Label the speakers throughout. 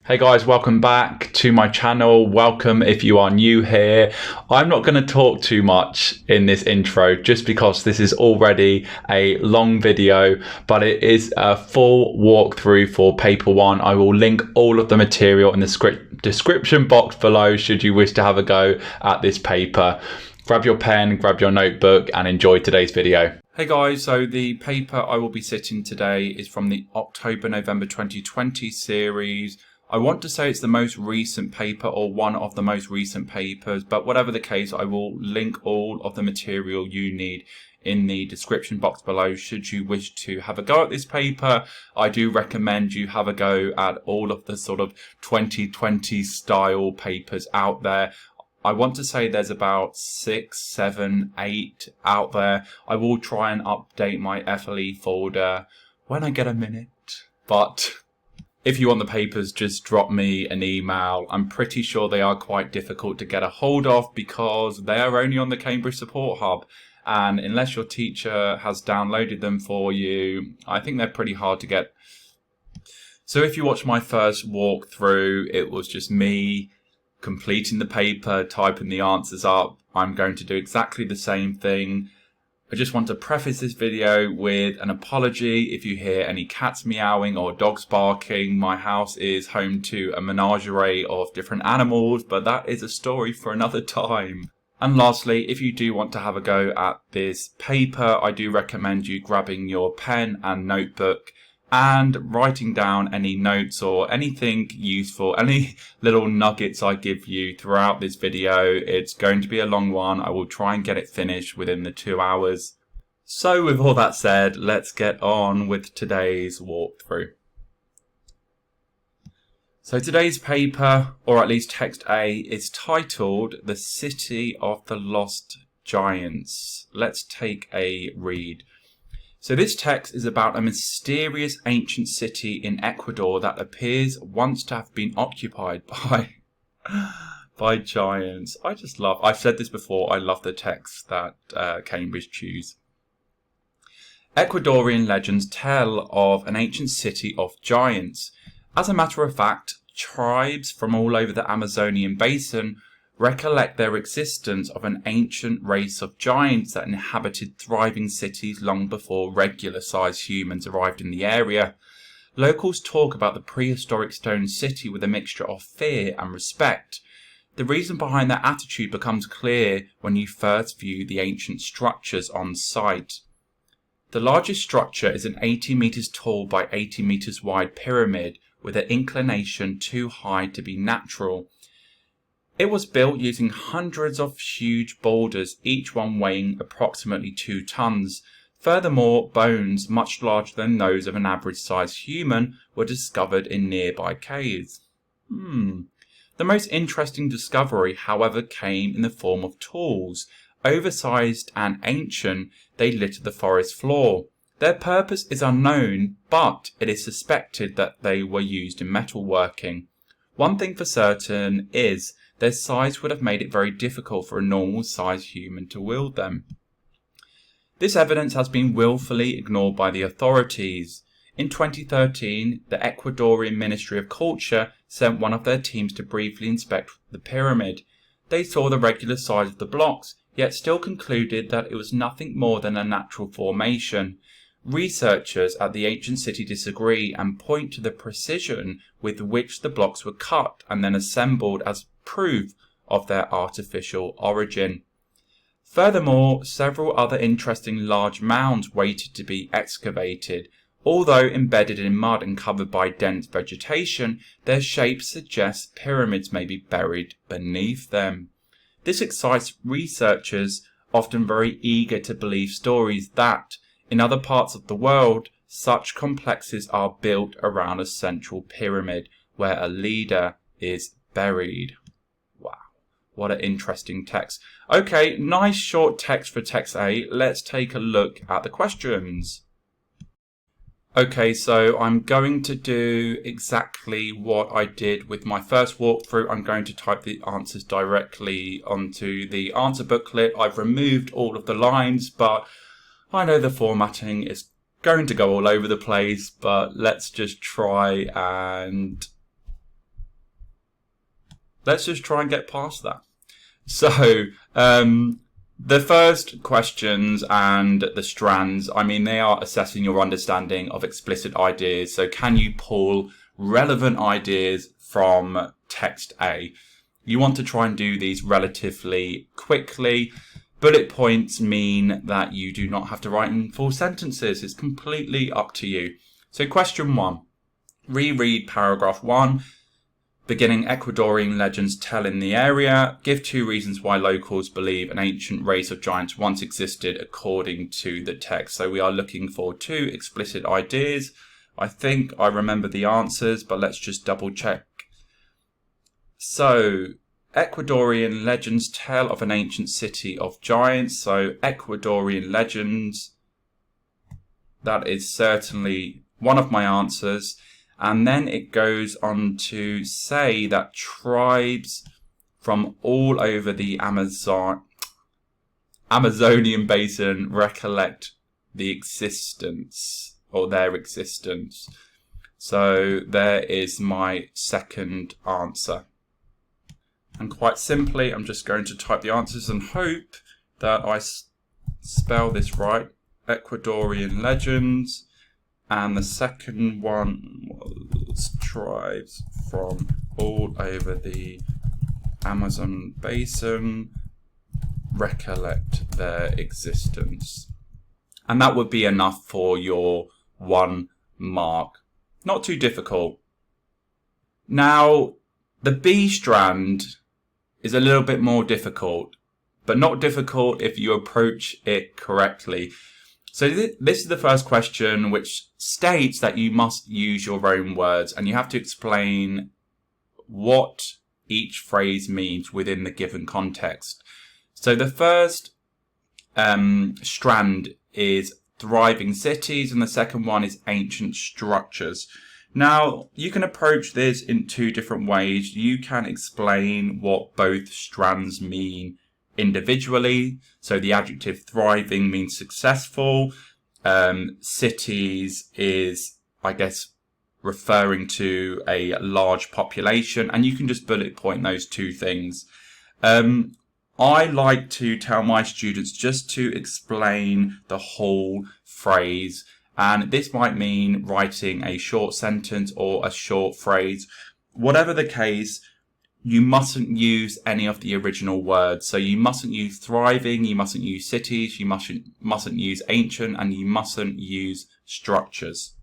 Speaker 1: Hey guys, welcome back to my channel. Welcome if you are new here. I'm not going to talk too much in this intro just because this is already a long video, but it is a full walkthrough for paper 1. I will link all of the material in the description box below should you wish to have a go at this paper. Grab your pen, grab your notebook and enjoy today's video. Hey guys, so the paper I will be sitting today is from the October-November 2020 series. I want to say it's the most recent paper or one of the most recent papers, but whatever the case, I will link all of the material you need in the description box below should you wish to have a go at this paper. I do recommend you have a go at all of the sort of 2020 style papers out there. I want to say there's about 6, 7, 8 out there. I will try and update my FLE folder when I get a minute, but if you want the papers, just drop me an email. I'm pretty sure they are quite difficult to get a hold of because they are only on the Cambridge Support Hub. And unless your teacher has downloaded them for you, I think they're pretty hard to get. So if you watch my first walkthrough, it was just me completing the paper, typing the answers up. I'm going to do exactly the same thing. I just want to preface this video with an apology if you hear any cats meowing or dogs barking. My house is home to a menagerie of different animals, but that is a story for another time. And lastly, if you do want to have a go at this paper, I do recommend you grabbing your pen and notebook and writing down any notes or anything useful, any little nuggets I give you throughout this video. It's going to be a long one. I will try and get it finished within the 2 hours. So with all that said, let's get on with today's walkthrough. So today's paper, or at least text A, is titled The City of the Lost Giants. Let's take a read. So this text is about a mysterious ancient city in Ecuador that appears once to have been occupied by giants. I've said this before, I love the text that Cambridge choose. Ecuadorian legends tell of an ancient city of giants. As a matter of fact, tribes from all over the Amazonian basin recollect their existence of an ancient race of giants that inhabited thriving cities long before regular-sized humans arrived in the area. Locals talk about the prehistoric stone city with a mixture of fear and respect. The reason behind that attitude becomes clear when you first view the ancient structures on site. The largest structure is an 80 meters tall by 80 meters wide pyramid with an inclination too high to be natural. It was built using hundreds of huge boulders, each one weighing approximately 2 tons. Furthermore, bones much larger than those of an average-sized human were discovered in nearby caves. The most interesting discovery, however, came in the form of tools. Oversized and ancient, they litter the forest floor. Their purpose is unknown, but it is suspected that they were used in metalworking. One thing for certain is their size would have made it very difficult for a normal-sized human to wield them. This evidence has been willfully ignored by the authorities. In 2013, the Ecuadorian Ministry of Culture sent one of their teams to briefly inspect the pyramid. They saw the regular size of the blocks, yet still concluded that it was nothing more than a natural formation. Researchers at the ancient city disagree and point to the precision with which the blocks were cut and then assembled as proof of their artificial origin. Furthermore, several other interesting large mounds waited to be excavated. Although embedded in mud and covered by dense vegetation, their shapes suggest pyramids may be buried beneath them. This excites researchers, often very eager to believe stories that, in other parts of the world, such complexes are built around a central pyramid where a leader is buried. Wow, what an interesting text. Okay, nice short text for text A. Let's take a look at the questions. Okay, so I'm going to do exactly what I did with my first walkthrough. I'm going to type the answers directly onto the answer booklet. I've removed all of the lines, but I know the formatting is going to go all over the place, but let's just try and let's just try and get past that. So, the first questions and the strands, I mean, they are assessing your understanding of explicit ideas. So can you pull relevant ideas from text A? You want to try and do these relatively quickly. Bullet points mean that you do not have to write in full sentences. It's completely up to you. So question 1, reread paragraph 1. Beginning, Ecuadorian legends tell in the area. Give 2 reasons why locals believe an ancient race of giants once existed according to the text. So we are looking for 2 explicit ideas. I think I remember the answers, but let's just double check. So, Ecuadorian legends tell of an ancient city of giants. So, Ecuadorian legends, that is certainly one of my answers. And then it goes on to say that tribes from all over the Amazonian basin recollect the existence, or their existence. So there is my second answer. And quite simply, I'm just going to type the answers and hope that I spell this right. Ecuadorian legends. And the second one was tribes from all over the Amazon basin recollect their existence. And that would be enough for your 1 mark. Not too difficult. Now, the B strand is a little bit more difficult, but not difficult if you approach it correctly. So this is the first question, which states that you must use your own words and you have to explain what each phrase means within the given context. So the first strand is thriving cities and the second one is ancient structures. Now, you can approach this in 2 different ways. You can explain what both strands mean individually. So the adjective thriving means successful. Cities is, I guess, referring to a large population, and you can just bullet point those 2 things. I like to tell my students just to explain the whole phrase, and this might mean writing a short sentence or a short phrase. Whatever the case, you mustn't use any of the original words. So you mustn't use thriving, you mustn't use cities, you mustn't use ancient, and you mustn't use structures.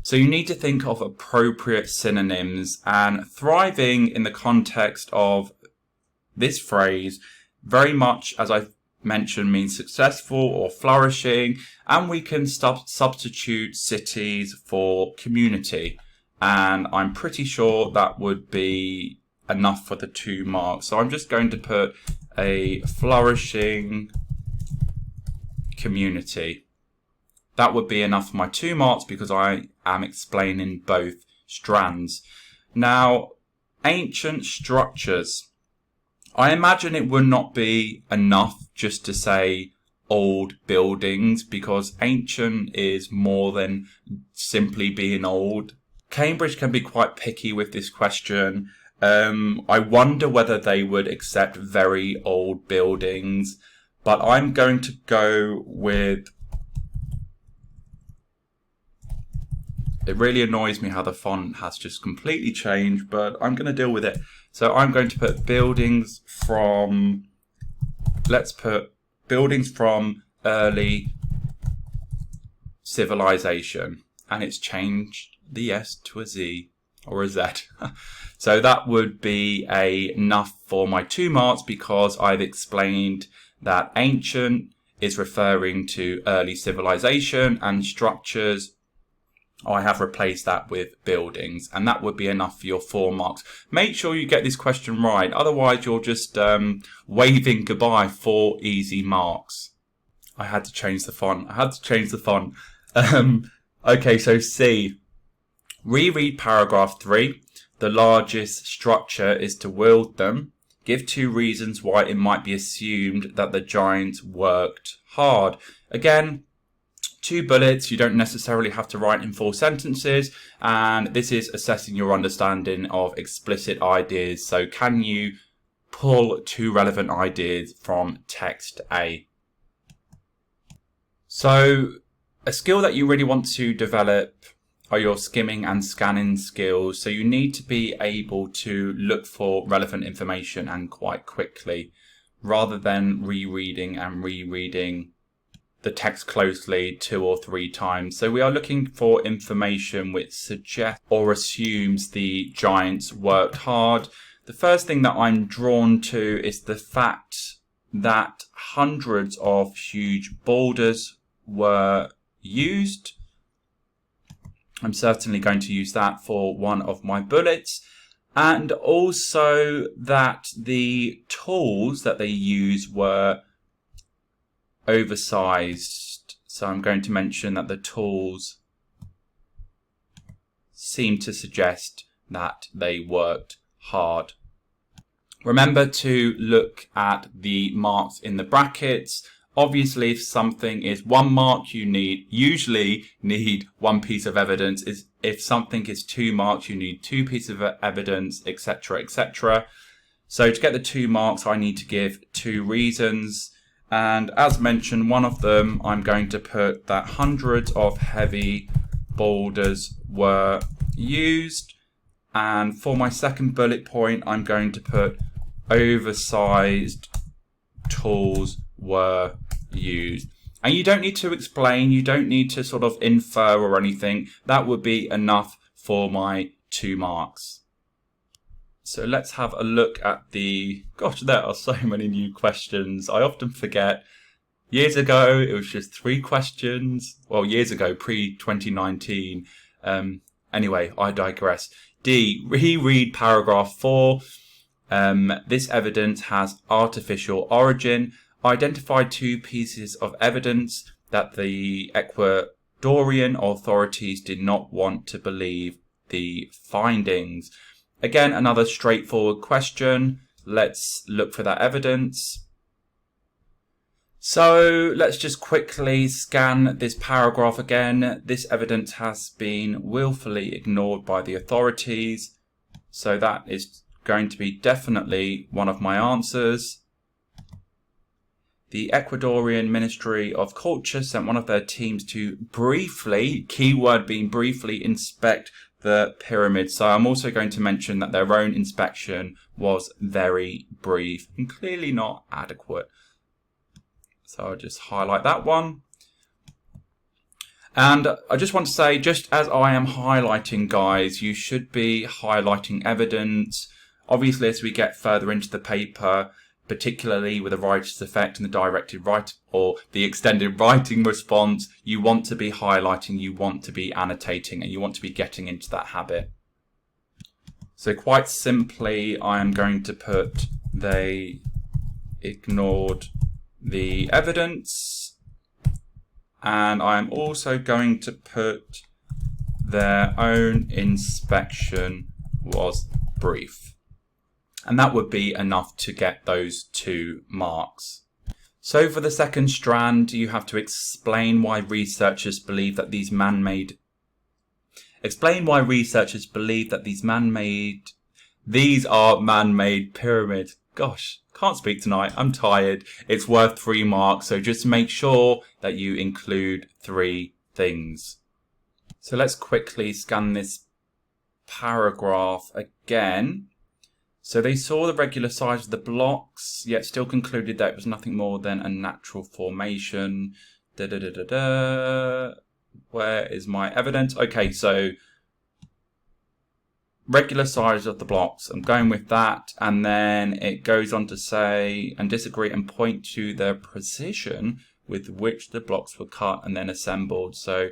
Speaker 1: So you need to think of appropriate synonyms, and thriving in the context of this phrase very much, as I've mentioned, means successful or flourishing, and we can substitute cities for community. And I'm pretty sure that would be enough for the 2 marks. So I'm just going to put a flourishing community. That would be enough for my 2 marks because I am explaining both strands. Now, ancient structures. I imagine it would not be enough just to say old buildings, because ancient is more than simply being old. Cambridge can be quite picky with this question. I wonder whether they would accept very old buildings, but I'm going to go with... It really annoys me how the font has just completely changed, but I'm going to deal with it. So I'm going to put buildings from... Let's put buildings from early civilization. And it's changed the S to a Z or a Z. So that would be enough for my 2 marks because I've explained that ancient is referring to early civilization and structures. I have replaced that with buildings, and that would be enough for your 4 marks. Make sure you get this question right, otherwise you're just waving goodbye 4 easy marks. I had to change the font. Okay, so C. Reread paragraph 3. The largest structure is to wield them. Give 2 reasons why it might be assumed that the giants worked hard. Again, 2 bullets. You don't necessarily have to write in full sentences, and this is assessing your understanding of explicit ideas. So can you pull 2 relevant ideas from text A? So a skill that you really want to develop are your skimming and scanning skills. So you need to be able to look for relevant information and quite quickly, rather than rereading the text closely 2 or 3 times. So we are looking for information which suggests or assumes the giants worked hard. The first thing that I'm drawn to is the fact that hundreds of huge boulders were used. I'm certainly going to use that for one of my bullets. And also that the tools that they use were oversized. So I'm going to mention that the tools seem to suggest that they worked hard. Remember to look at the marks in the brackets. Obviously, if something is 1 mark, you usually need 1 piece of evidence. If something is 2 marks, you need 2 pieces of evidence, etc., etc. So to get the 2 marks, I need to give 2 reasons. And as mentioned, one of them, I'm going to put that hundreds of heavy boulders were used. And for my second bullet point, I'm going to put oversized tools were used. And you don't need to explain, you don't need to sort of infer or anything. That would be enough for my 2 marks. So let's have a look at gosh, there are so many new questions. I often forget. Years ago, it was just 3 questions. Well, years ago, pre-2019. Anyway, I digress. D, reread paragraph 4. This evidence has artificial origin. Identify 2 pieces of evidence that the Ecuadorian authorities did not want to believe the findings. Again, another straightforward question. Let's look for that evidence. So let's just quickly scan this paragraph again. This evidence has been willfully ignored by the authorities. So that is going to be definitely one of my answers. The Ecuadorian Ministry of Culture sent one of their teams to briefly, keyword being briefly, inspect the pyramid. So I'm also going to mention that their own inspection was very brief and clearly not adequate. So I'll just highlight that one. And I just want to say, just as I am highlighting, guys, you should be highlighting evidence. Obviously, as we get further into the paper, particularly with the writer's effect and the directed write or the extended writing response, you want to be highlighting, you want to be annotating, and you want to be getting into that habit. So quite simply, I am going to put they ignored the evidence, and I'm also going to put their own inspection was brief. And that would be enough to get those 2 marks. So for the second strand, you have to explain why researchers believe that these man-made are man-made pyramids. Gosh, can't speak tonight. I'm tired. It's worth 3 marks. So just make sure that you include 3 things. So let's quickly scan this paragraph again. So they saw the regular size of the blocks, yet still concluded that it was nothing more than a natural formation. Where is my evidence? Okay, so regular size of the blocks. I'm going with that. And then it goes on to say, and disagree and point to the precision with which the blocks were cut and then assembled. So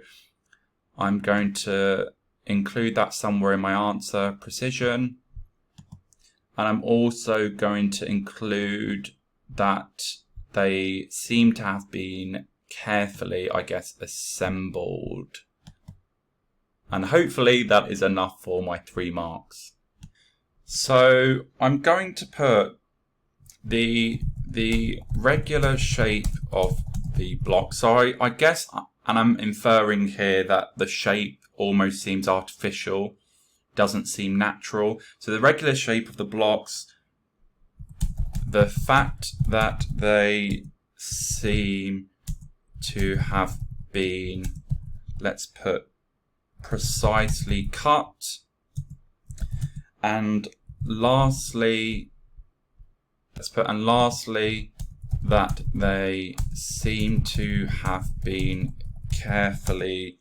Speaker 1: I'm going to include that somewhere in my answer, precision. And I'm also going to include that they seem to have been carefully, I guess, assembled. And hopefully that is enough for my 3 marks. So I'm going to put the regular shape of the block. So I guess and I'm inferring here that the shape almost seems artificial, doesn't seem natural. So the regular shape of the blocks, the fact that they seem to have been, let's put, precisely cut, and lastly, that they seem to have been carefully,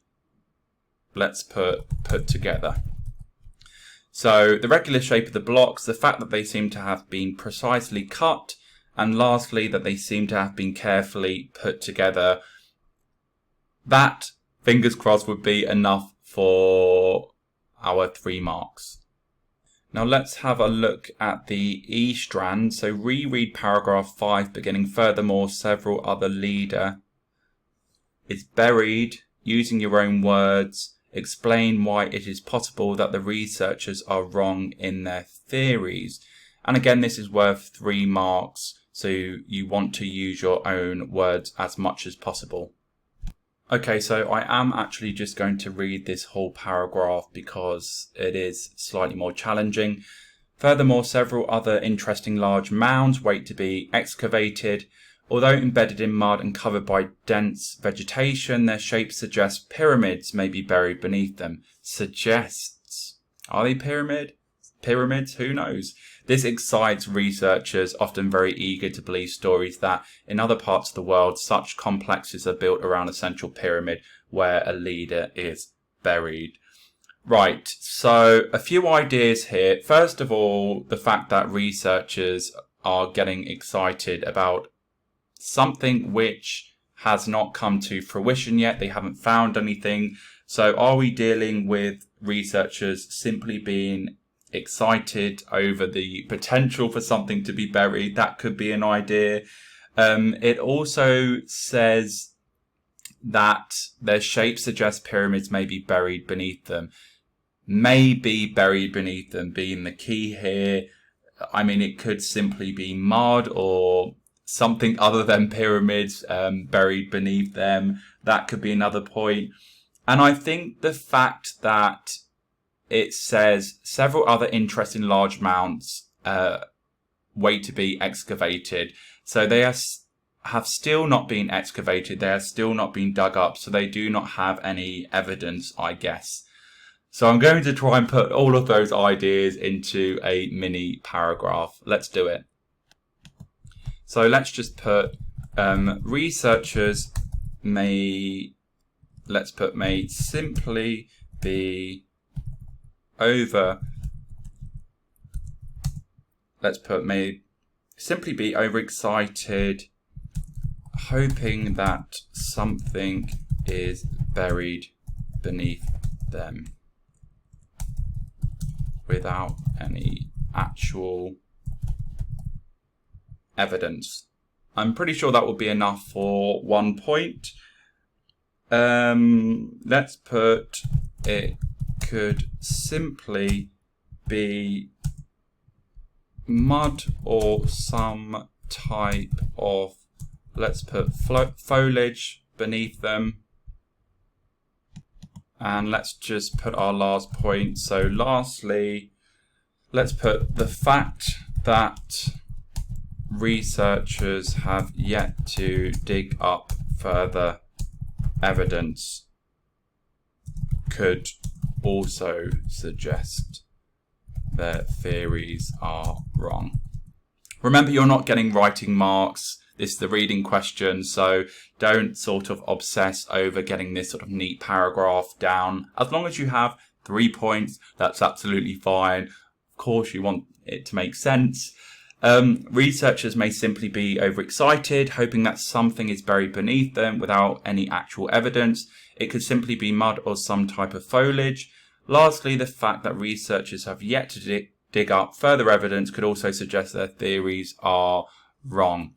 Speaker 1: let's put together. So the regular shape of the blocks, the fact that they seem to have been precisely cut, and lastly that they seem to have been carefully put together. That, fingers crossed, would be enough for our 3 marks. Now let's have a look at the E strand. So reread paragraph 5 beginning, furthermore several other leader is buried, using your own words. Explain why it is possible that the researchers are wrong in their theories. And again, this is worth 3 marks, so you want to use your own words as much as possible. Okay, so I am actually just going to read this whole paragraph because it is slightly more challenging. Furthermore, several other interesting large mounds wait to be excavated. Although embedded in mud and covered by dense vegetation, their shapes suggest pyramids may be buried beneath them. Suggests. Are they pyramids? Who knows? This excites researchers, often very eager to believe stories that in other parts of the world, such complexes are built around a central pyramid where a leader is buried. Right, so a few ideas here. First of all, the fact that researchers are getting excited about something which has not come to fruition yet. They haven't found anything. So are we dealing with researchers simply being excited over the potential for something to be buried? That could be an idea. It also says that their shape suggests pyramids may be buried beneath them. May be buried beneath them being the key here. I mean, it could simply be mud or something other than pyramids buried beneath them. That could be another point. And I think the fact that it says several other interesting large mounds wait to be excavated. So they have still not been excavated. They have still not been dug up. So they do not have any evidence, I guess. So I'm going to try and put all of those ideas into a mini paragraph. Let's do it. So let's just put researchers may simply be overexcited, hoping that something is buried beneath them without any actual evidence. I'm pretty sure that will be enough for 1 point. Let's put it could simply be mud or some type of, let's put foliage beneath them. And let's just put our last point. So lastly, let's put the fact that researchers have yet to dig up further evidence could also suggest their theories are wrong. Remember, you're not getting writing marks. This is the reading question, so don't sort of obsess over getting this sort of neat paragraph down. As long as you have 3 points, that's absolutely fine. Of course, you want it to make sense. Researchers may simply be overexcited, hoping that something is buried beneath them without any actual evidence. It could simply be mud or some type of foliage. Lastly, the fact that researchers have yet to dig up further evidence could also suggest their theories are wrong.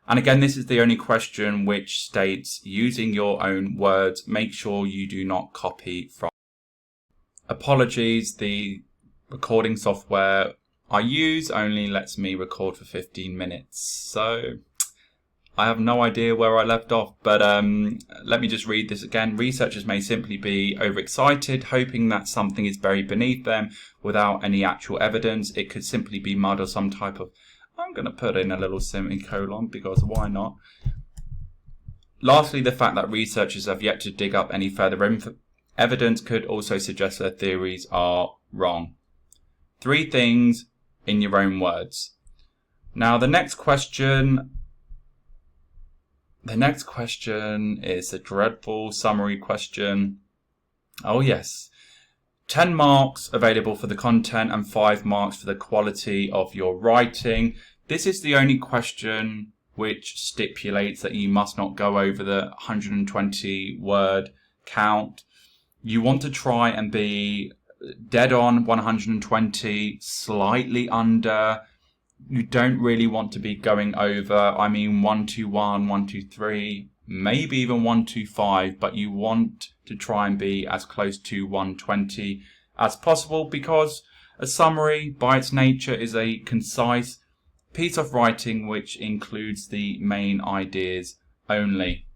Speaker 1: And again, this is the only question which states, using your own words, make sure you do not copy from. Apologies, the recording software I use only lets me record for 15 minutes. So I have no idea where I left off, but let me just read this again. Researchers may simply be overexcited, hoping that something is buried beneath them without any actual evidence. It could simply be mud or some type of... I'm going to put in a little semicolon because why not? Lastly, the fact that researchers have yet to dig up any further evidence could also suggest their theories are wrong. 3 things in your own words. Now, the next question is a dreadful summary question. Oh yes. 10 marks available for the content and 5 marks for the quality of your writing. This is the only question which stipulates that you must not go over the 120 word count. You want to try and be dead on 120, slightly under. You don't really want to be going over, 121, 123, maybe even 125, but you want to try and be as close to 120 as possible, because a summary by its nature is a concise piece of writing which includes the main ideas only.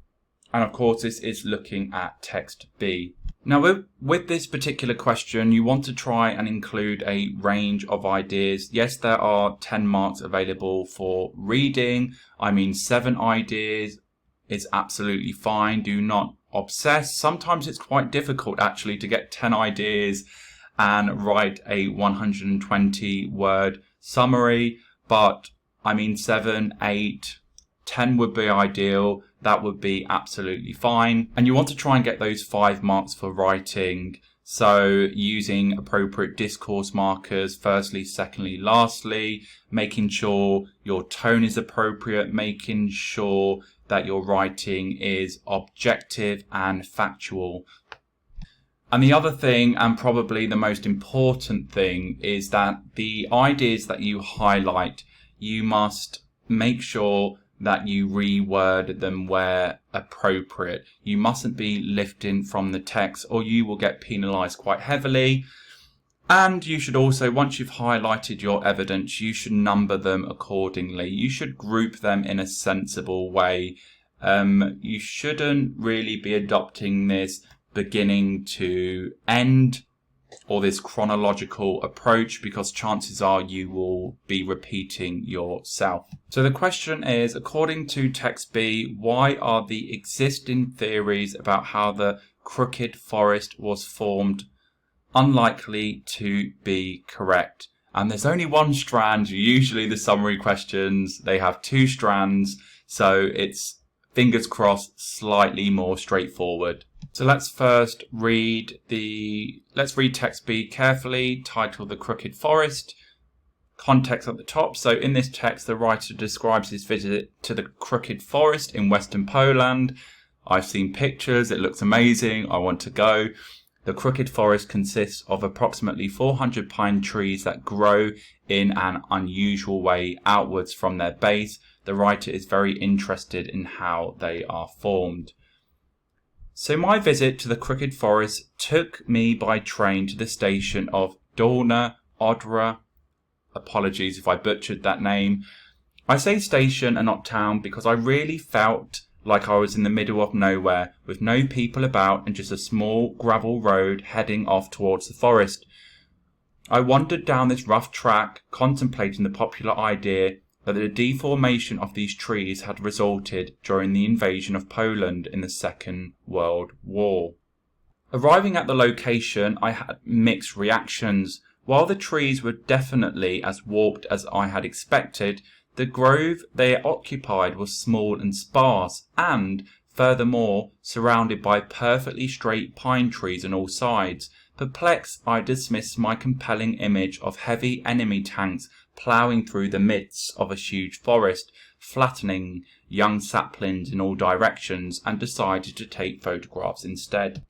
Speaker 1: And of course, this is looking at text B. Now, with this particular question, you want to try and include a range of ideas. Yes, there are 10 marks available for reading. 7 ideas is absolutely fine. Do not obsess. Sometimes it's quite difficult actually to get 10 ideas and write a 120 word summary. But 7, 8, 10 would be ideal. That would be absolutely fine. And you want to try and get those 5 marks for writing. So using appropriate discourse markers, firstly, secondly, lastly, making sure your tone is appropriate, making sure that your writing is objective and factual. And the other thing, and probably the most important thing, is that the ideas that you highlight, you must make sure that you reword them where appropriate. You mustn't be lifting from the text or you will get penalised quite heavily. And you should also, once you've highlighted your evidence, you should number them accordingly. You should group them in a sensible way. You shouldn't really be adopting this beginning to end or this chronological approach, because chances are you will be repeating yourself. So the question is, according to text B, why are the existing theories about how the crooked forest was formed unlikely to be correct? And there's only one strand. Usually the summary questions, they have 2 strands, so it's, fingers crossed, slightly more straightforward. So let's first read text B carefully, titled The Crooked Forest. Context at the top. So in this text, the writer describes his visit to the Crooked Forest in Western Poland. I've seen pictures, it looks amazing, I want to go. The Crooked Forest consists of approximately 400 pine trees that grow in an unusual way outwards from their base. The writer is very interested in how they are formed. So my visit to the Crooked Forest took me by train to the station of Dolna Odra. Apologies if I butchered that name. I say station and not town because I really felt like I was in the middle of nowhere, with no people about and just a small gravel road heading off towards the forest. I wandered down this rough track, contemplating the popular idea that the deformation of these trees had resulted during the invasion of Poland in the Second World War. Arriving at the location, I had mixed reactions. While the trees were definitely as warped as I had expected, the grove they occupied was small and sparse, and, furthermore, surrounded by perfectly straight pine trees on all sides. Perplexed, I dismissed my compelling image of heavy enemy tanks ploughing through the midst of a huge forest, flattening young saplings in all directions, and decided to take photographs instead.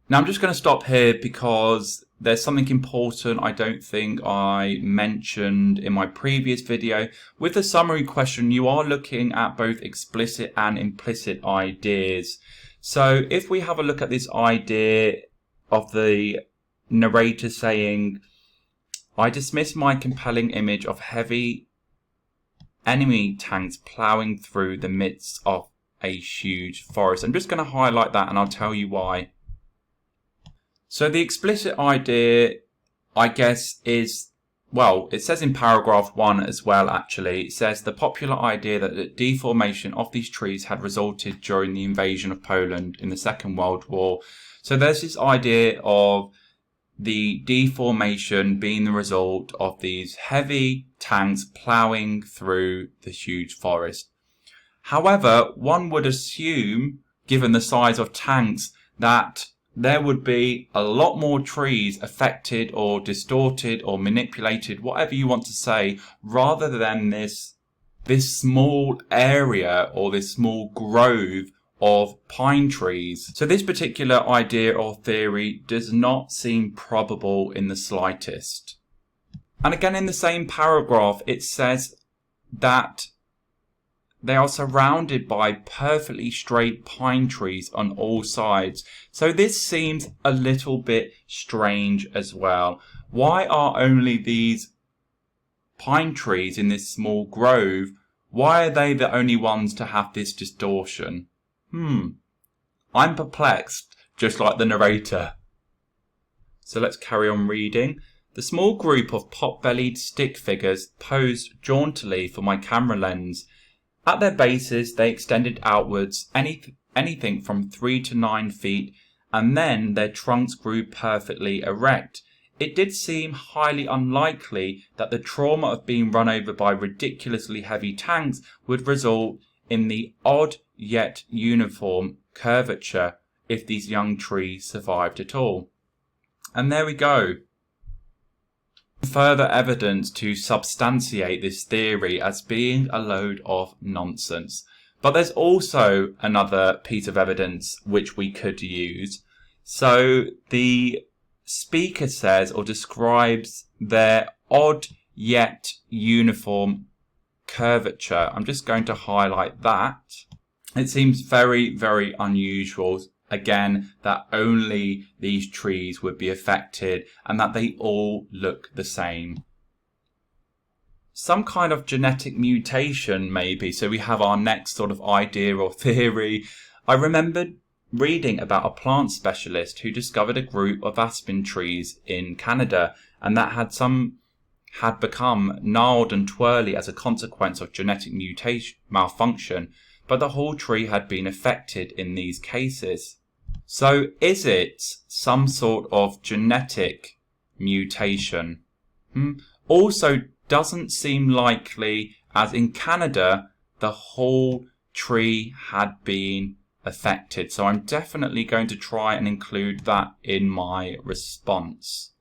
Speaker 1: Now I'm just going to stop here because there's something important I don't think I mentioned in my previous video. With the summary question, you are looking at both explicit and implicit ideas. So if we have a look at this idea of the narrator saying, I dismiss my compelling image of heavy enemy tanks ploughing through the midst of a huge forest. I'm just going to highlight that and I'll tell you why. So the explicit idea, I guess, is, well, it says in paragraph 1 as well, actually. It says the popular idea that the deformation of these trees had resulted during the invasion of Poland in the Second World War. So there's this idea of the deformation being the result of these heavy tanks ploughing through the huge forest. However, one would assume, given the size of tanks, that there would be a lot more trees affected or distorted or manipulated, whatever you want to say, rather than this small area or this small grove of pine trees. So this particular idea or theory does not seem probable in the slightest. And again, in the same paragraph, it says that they are surrounded by perfectly straight pine trees on all sides. So this seems a little bit strange as well. Why are only these pine trees in this small grove, why are they the only ones to have this distortion? I'm perplexed, just like the narrator. So let's carry on reading. The small group of pot-bellied stick figures posed jauntily for my camera lens. At their bases, they extended outwards anything from 3 to 9 feet, and then their trunks grew perfectly erect. It did seem highly unlikely that the trauma of being run over by ridiculously heavy tanks would result in the odd yet uniform curvature if these young trees survived at all. And there we go. Further evidence to substantiate this theory as being a load of nonsense. But there's also another piece of evidence which we could use. So the speaker says or describes their odd yet uniform curvature. I'm just going to highlight that. It seems very, very unusual, again, that only these trees would be affected and that they all look the same. Some kind of genetic mutation, maybe. So we have our next sort of idea or theory. I remembered reading about a plant specialist who discovered a group of aspen trees in Canada, and that had become gnarled and twirly as a consequence of genetic mutation malfunction, but the whole tree had been affected in these cases. So is it some sort of genetic mutation? Also doesn't seem likely, as in Canada the whole tree had been affected. So I'm definitely going to try and include that in my response.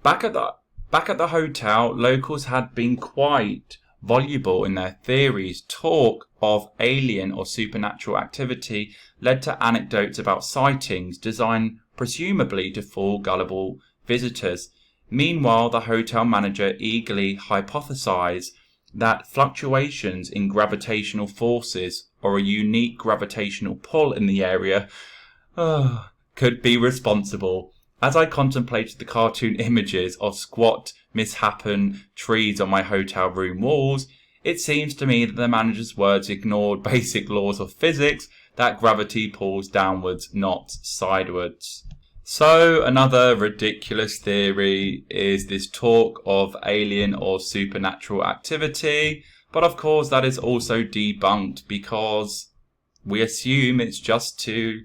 Speaker 1: Back at the hotel, locals had been quite voluble in their theories. Talk of alien or supernatural activity led to anecdotes about sightings designed presumably to fool gullible visitors. Meanwhile, the hotel manager eagerly hypothesized that fluctuations in gravitational forces or a unique gravitational pull in the area could be responsible. As I contemplated the cartoon images of squat, misshapen trees on my hotel room walls, it seems to me that the manager's words ignored basic laws of physics, that gravity pulls downwards, not sidewards. So another ridiculous theory is this talk of alien or supernatural activity, but of course that is also debunked because we assume it's just to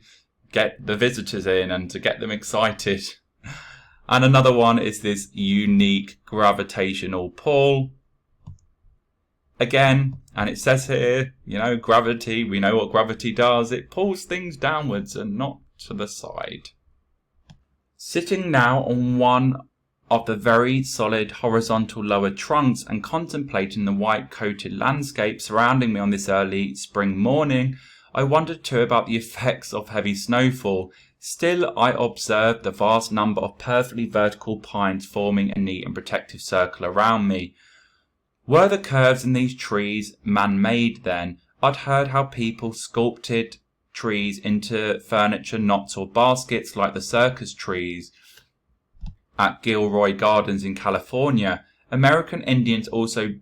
Speaker 1: get the visitors in and to get them excited. And another one is this unique gravitational pull. Again, and it says here, gravity, we know what gravity does. It pulls things downwards and not to the side. Sitting now on one of the very solid horizontal lower trunks and contemplating the white-coated landscape surrounding me on this early spring morning, I wondered too about the effects of heavy snowfall. Still, I observed the vast number of perfectly vertical pines forming a neat and protective circle around me. Were the curves in these trees man-made then? I'd heard how people sculpted trees into furniture, knots or baskets like the circus trees at Gilroy Gardens in California. American Indians also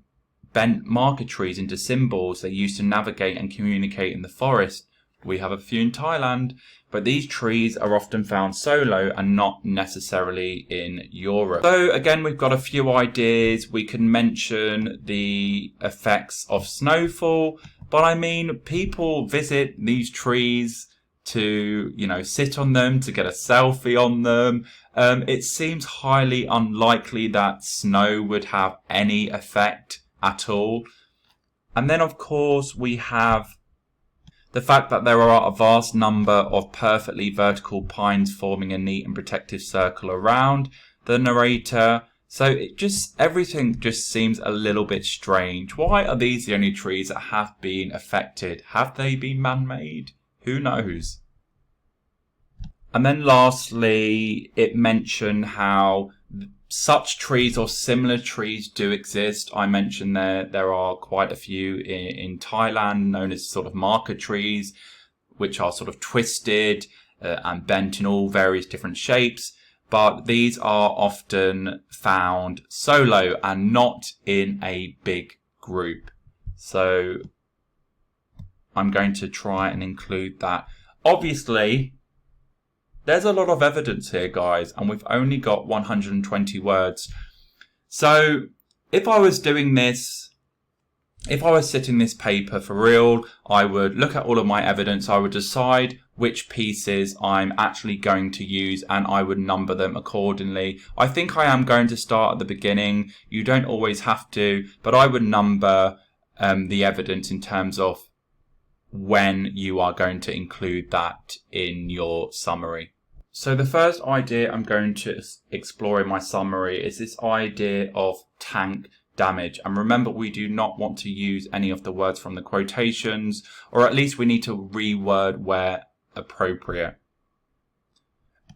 Speaker 1: bent marker trees into symbols they used to navigate and communicate in the forest. We have a few in Thailand, but these trees are often found solo and not necessarily in Europe. So again, we've got a few ideas. We can mention the effects of snowfall, but I mean, people visit these trees to, sit on them, to get a selfie on them. It seems highly unlikely that snow would have any effect at all. And then, of course, we have the fact that there are a vast number of perfectly vertical pines forming a neat and protective circle around the narrator. So everything just seems a little bit strange. Why are these the only trees that have been affected? Have they been man-made? Who knows? And then lastly, it mentioned how such trees or similar trees do exist. I mentioned there are quite a few in Thailand known as sort of marker trees, which are sort of twisted and bent in all various different shapes. But these are often found solo and not in a big group. So I'm going to try and include that. Obviously, there's a lot of evidence here, guys, and we've only got 120 words. So if I was doing this, if I was sitting this paper for real, I would look at all of my evidence. I would decide which pieces I'm actually going to use, and I would number them accordingly. I think I am going to start at the beginning. You don't always have to, but I would number the evidence in terms of when you are going to include that in your summary. So the first idea I'm going to explore in my summary is this idea of tank damage. And remember, we do not want to use any of the words from the quotations, or at least we need to reword where appropriate.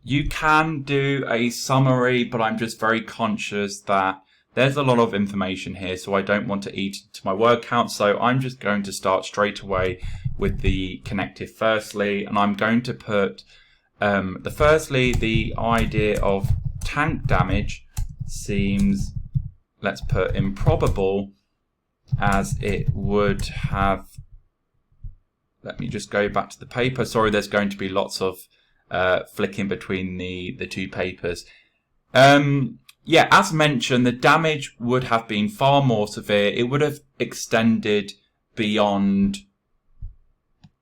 Speaker 1: You can do a summary, but I'm just very conscious that there's a lot of information here, so I don't want to eat into my word count. So I'm just going to start straight away with the connective firstly, and I'm going to put the idea of tank damage seems, let's put, improbable, as it would have, let me just go back to the paper. Sorry, there's going to be lots of flicking between the two papers. Yeah, as mentioned, the damage would have been far more severe. It would have extended beyond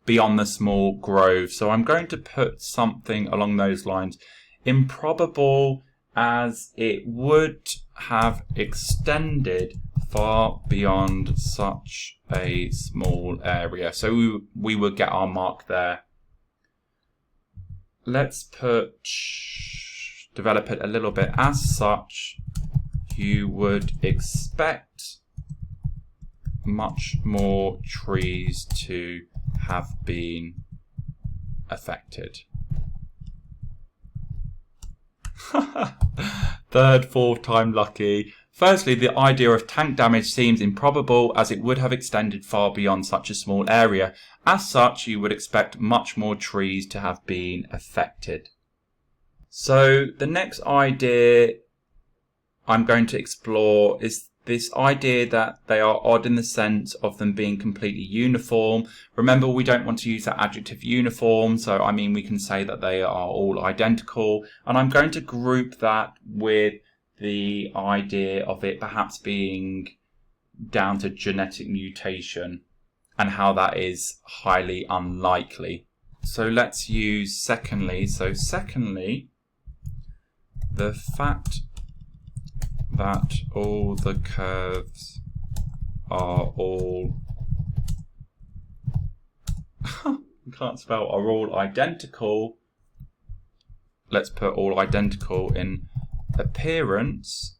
Speaker 1: the small grove. So I'm going to put something along those lines. Improbable, as it would have extended far beyond such a small area. So we would get our mark there. Let's develop it a little bit. As such, you would expect much more trees to have been affected. Third, fourth time lucky. Firstly, the idea of tank damage seems improbable, as it would have extended far beyond such a small area. As such, you would expect much more trees to have been affected. So the next idea I'm going to explore is this idea that they are odd in the sense of them being completely uniform. Remember, we don't want to use that adjective uniform, so I mean we can say that they are all identical, and I'm going to group that with the idea of it perhaps being down to genetic mutation and how that is highly unlikely. So let's use secondly. So secondly, the fact that all the curves are all can't spell, are all identical. Let's put all identical in appearance.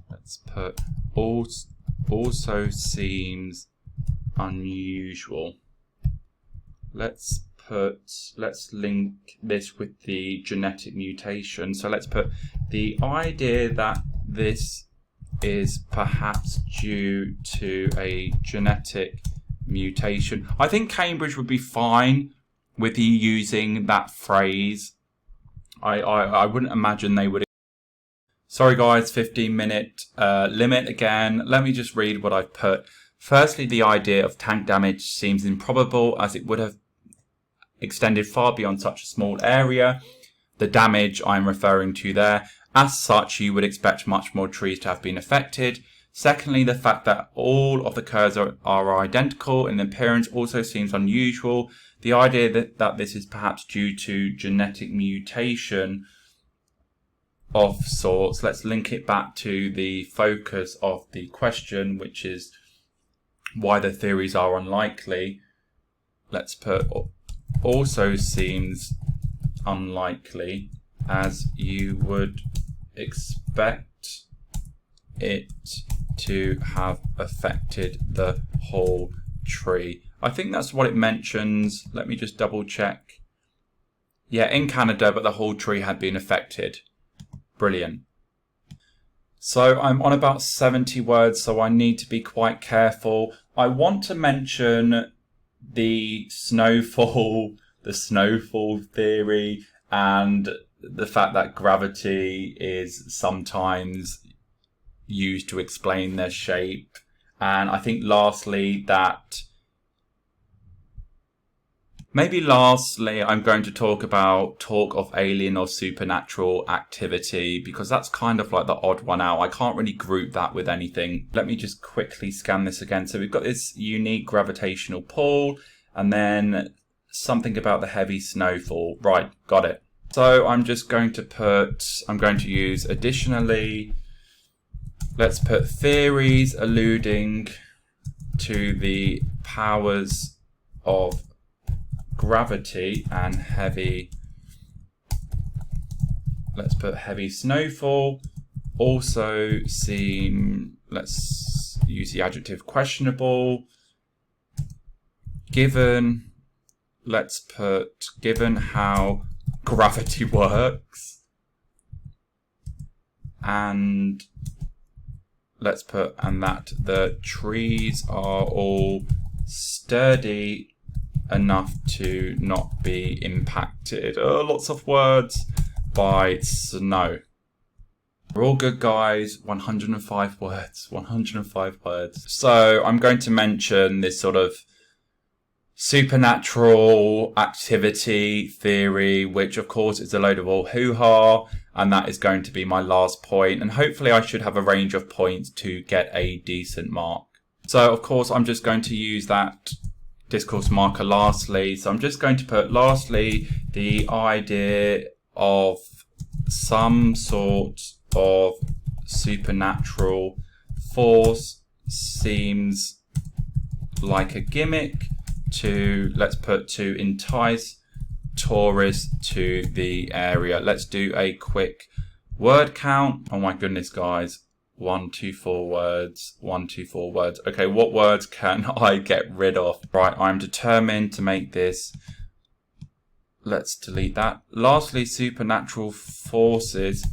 Speaker 1: Let's put also seems unusual. Let's link this with the genetic mutation. So let's put the idea that this is perhaps due to a genetic mutation. I think Cambridge would be fine with you using that phrase. I wouldn't imagine they would. Sorry guys, 15-minute limit again. Let me just read what I've put. Firstly, the idea of tank damage seems improbable as it would have extended far beyond such a small area. The damage I'm referring to there. As such, you would expect much more trees to have been affected. Secondly, the fact that all of the curves are identical in appearance also seems unusual. The idea that this is perhaps due to genetic mutation of sorts. Let's link it back to the focus of the question, which is why the theories are unlikely. Let's put also seems unlikely as you would expect it to have affected the whole tree. I think that's what it mentions. Let me just double check. Yeah, in Canada, but the whole tree had been affected. Brilliant. So I'm on about 70 words, so I need to be quite careful. I want to mention the snowfall theory, and the fact that gravity is sometimes used to explain their shape. And I think lastly I'm going to talk of alien or supernatural activity, because that's kind of like the odd one out. I can't really group that with anything. Let me just quickly scan this again. So we've got this unique gravitational pull, and then something about the heavy snowfall. Right, got it. So I'm going to use additionally, let's put theories alluding to the powers of gravity and heavy. Let's put heavy snowfall. Also let's use the adjective questionable. Given how gravity works, and that the trees are all sturdy enough to not be impacted. Lots of words by snow. We're all good, guys. 105 words. 105 words. So I'm going to mention this sort of supernatural activity theory, which of course is a load of all hoo-ha, and that is going to be my last point, and hopefully I should have a range of points to get a decent mark. So of course I'm just going to use that discourse marker lastly. So I'm just going to put lastly, the idea of some sort of supernatural force seems like a gimmick to entice tourists to the area. Let's do a quick word count. Oh my goodness, guys. 124 words. 124 words. Okay, what words can I get rid of? Right, I'm determined to make this. Let's delete that. Lastly, supernatural forces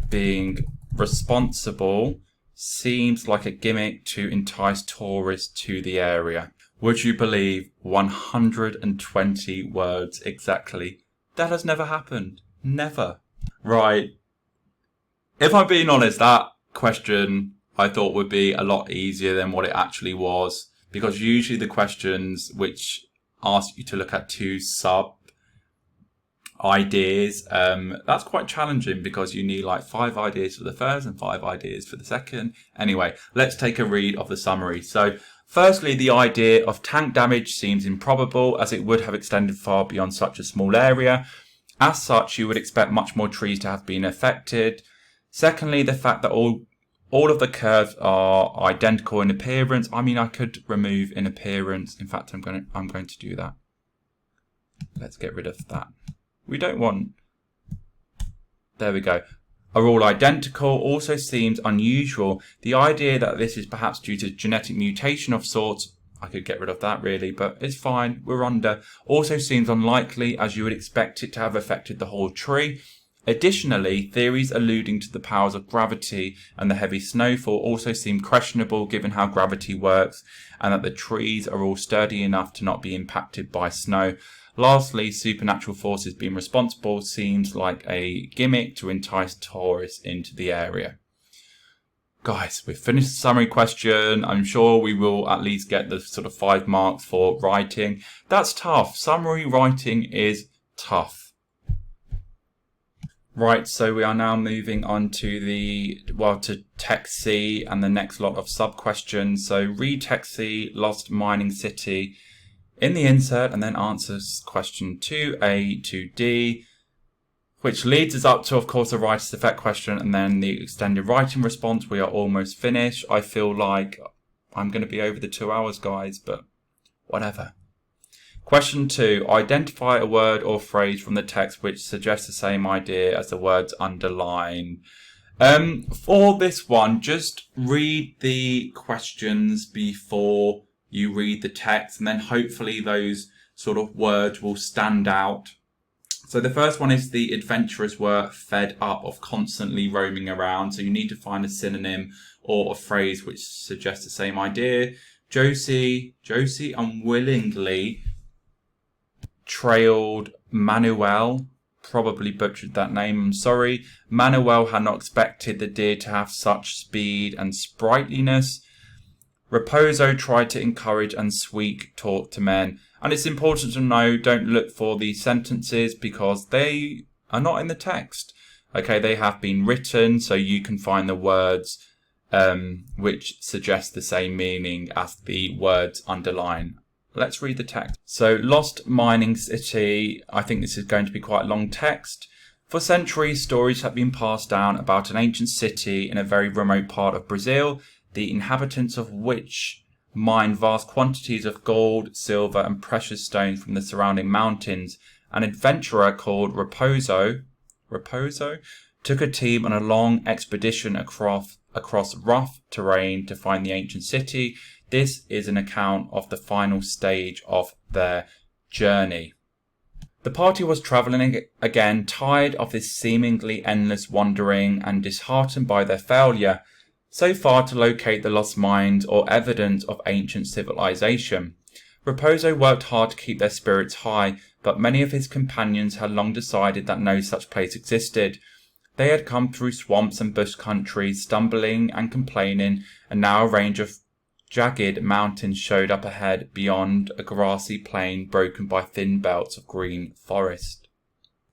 Speaker 1: being responsible seems like a gimmick to entice tourists to the area. Would you believe 120 words exactly? That has never happened. Never. Right. If I'm being honest, that question I thought would be a lot easier than what it actually was, because usually the questions which ask you to look at two sub ideas, that's quite challenging because you need like 5 ideas for the first and 5 ideas for the second. Anyway, let's take a read of the summary. So firstly, the idea of tank damage seems improbable as it would have extended far beyond such a small area. As such, you would expect much more trees to have been affected. Secondly, the fact that all of the curves are identical in appearance. I mean, I could remove in appearance. In fact, I'm going to do that. Let's get rid of that. We don't want. There we go. Are all identical also seems unusual. The idea that this is perhaps due to genetic mutation of sorts, I could get rid of that really, but it's fine, we're under. Also seems unlikely as you would expect it to have affected the whole tree. Additionally, theories alluding to the powers of gravity and the heavy snowfall also seem questionable given how gravity works and that the trees are all sturdy enough to not be impacted by snow. Lastly, supernatural forces being responsible seems like a gimmick to entice tourists into the area. Guys, we've finished the summary question. I'm sure we will at least get the sort of 5 marks for writing. That's tough. Summary writing is tough. Right, so we are now moving on to to text C and the next lot of sub-questions. So read text C, lost mining city in the insert, and then answers question 2A to D, which leads us up to, of course, a writer's effect question and then the extended writing response. We are almost finished. I feel like I'm going to be over the 2 hours, guys, but whatever. Question 2. Identify a word or phrase from the text which suggests the same idea as the words underlined. For this one, just read the questions before you read the text, and then hopefully those sort of words will stand out. So the first one is the adventurers were fed up of constantly roaming around. So you need to find a synonym or a phrase which suggests the same idea. Josie unwillingly trailed Manuel. Probably butchered that name, I'm sorry. Manuel had not expected the deer to have such speed and sprightliness. Raposo tried to encourage and sweet talk to men. And it's important to know, don't look for these sentences because they are not in the text. Okay, they have been written, so you can find the words which suggest the same meaning as the words underline. Let's read the text. So, lost mining city. I think this is going to be quite a long text. For centuries, stories have been passed down about an ancient city in a very remote part of Brazil, the inhabitants of which mined vast quantities of gold, silver, and precious stones from the surrounding mountains. An adventurer called Raposo took a team on a long expedition across rough terrain to find the ancient city. This is an account of the final stage of their journey. The party was travelling again, tired of this seemingly endless wandering and disheartened by their failure so far to locate the lost mines or evidence of ancient civilization. Raposo worked hard to keep their spirits high, but many of his companions had long decided that no such place existed. They had come through swamps and bush country, stumbling and complaining, and now a range of jagged mountains showed up ahead beyond a grassy plain broken by thin belts of green forest.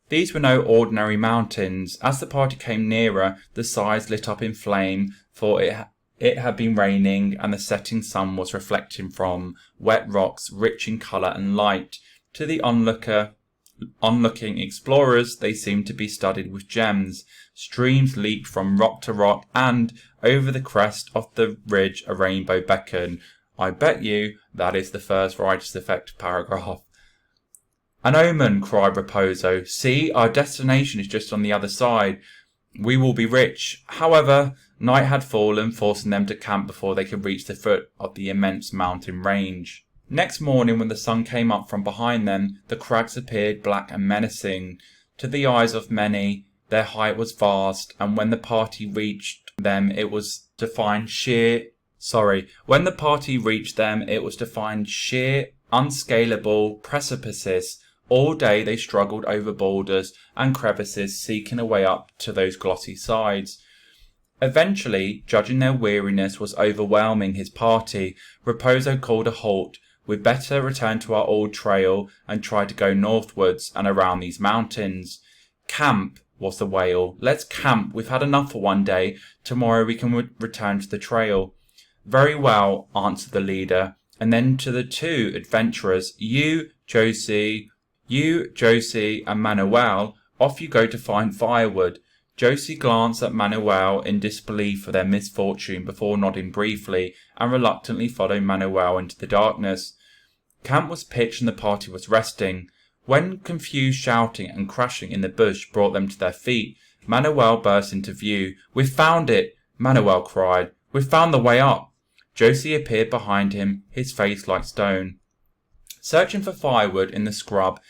Speaker 1: These were no ordinary mountains. As the party came nearer, the sides lit up in flame, for it had been raining and the setting sun was reflecting from wet rocks rich in colour and light. To the onlooking explorers, they seemed to be studded with gems. Streams leaped from rock to rock, and over the crest of the ridge a rainbow beckoned. I bet you that is the first writer's effect paragraph. An omen, cried Raposo. See, our destination is just on the other side. We will be rich. However, night had fallen, forcing them to camp before they could reach the foot of the immense mountain range. Next morning, when the sun came up from behind them, the crags appeared black and menacing. To the eyes of many, their height was vast, and when the party reached them, it was to find sheer, unscalable precipices. All day they struggled over boulders and crevices, seeking a way up to those glossy sides. Eventually, judging their weariness was overwhelming his party, Raposo called a halt. We'd better return to our old trail and try to go northwards and around these mountains. Camp, was the wail. Let's camp. We've had enough for one day. Tomorrow we can return to the trail. Very well, answered the leader. And then to the 2 adventurers, you, Josie, and Manuel, off you go to find firewood. Josie glanced at Manuel in disbelief for their misfortune before nodding briefly, and reluctantly followed Manuel into the darkness. Camp was pitched and the party was resting, when confused shouting and crashing in the bush brought them to their feet. Manuel burst into view. We've found it, Manuel cried. We've found the way up. Josie appeared behind him, his face like stone. Searching for firewood in the scrub,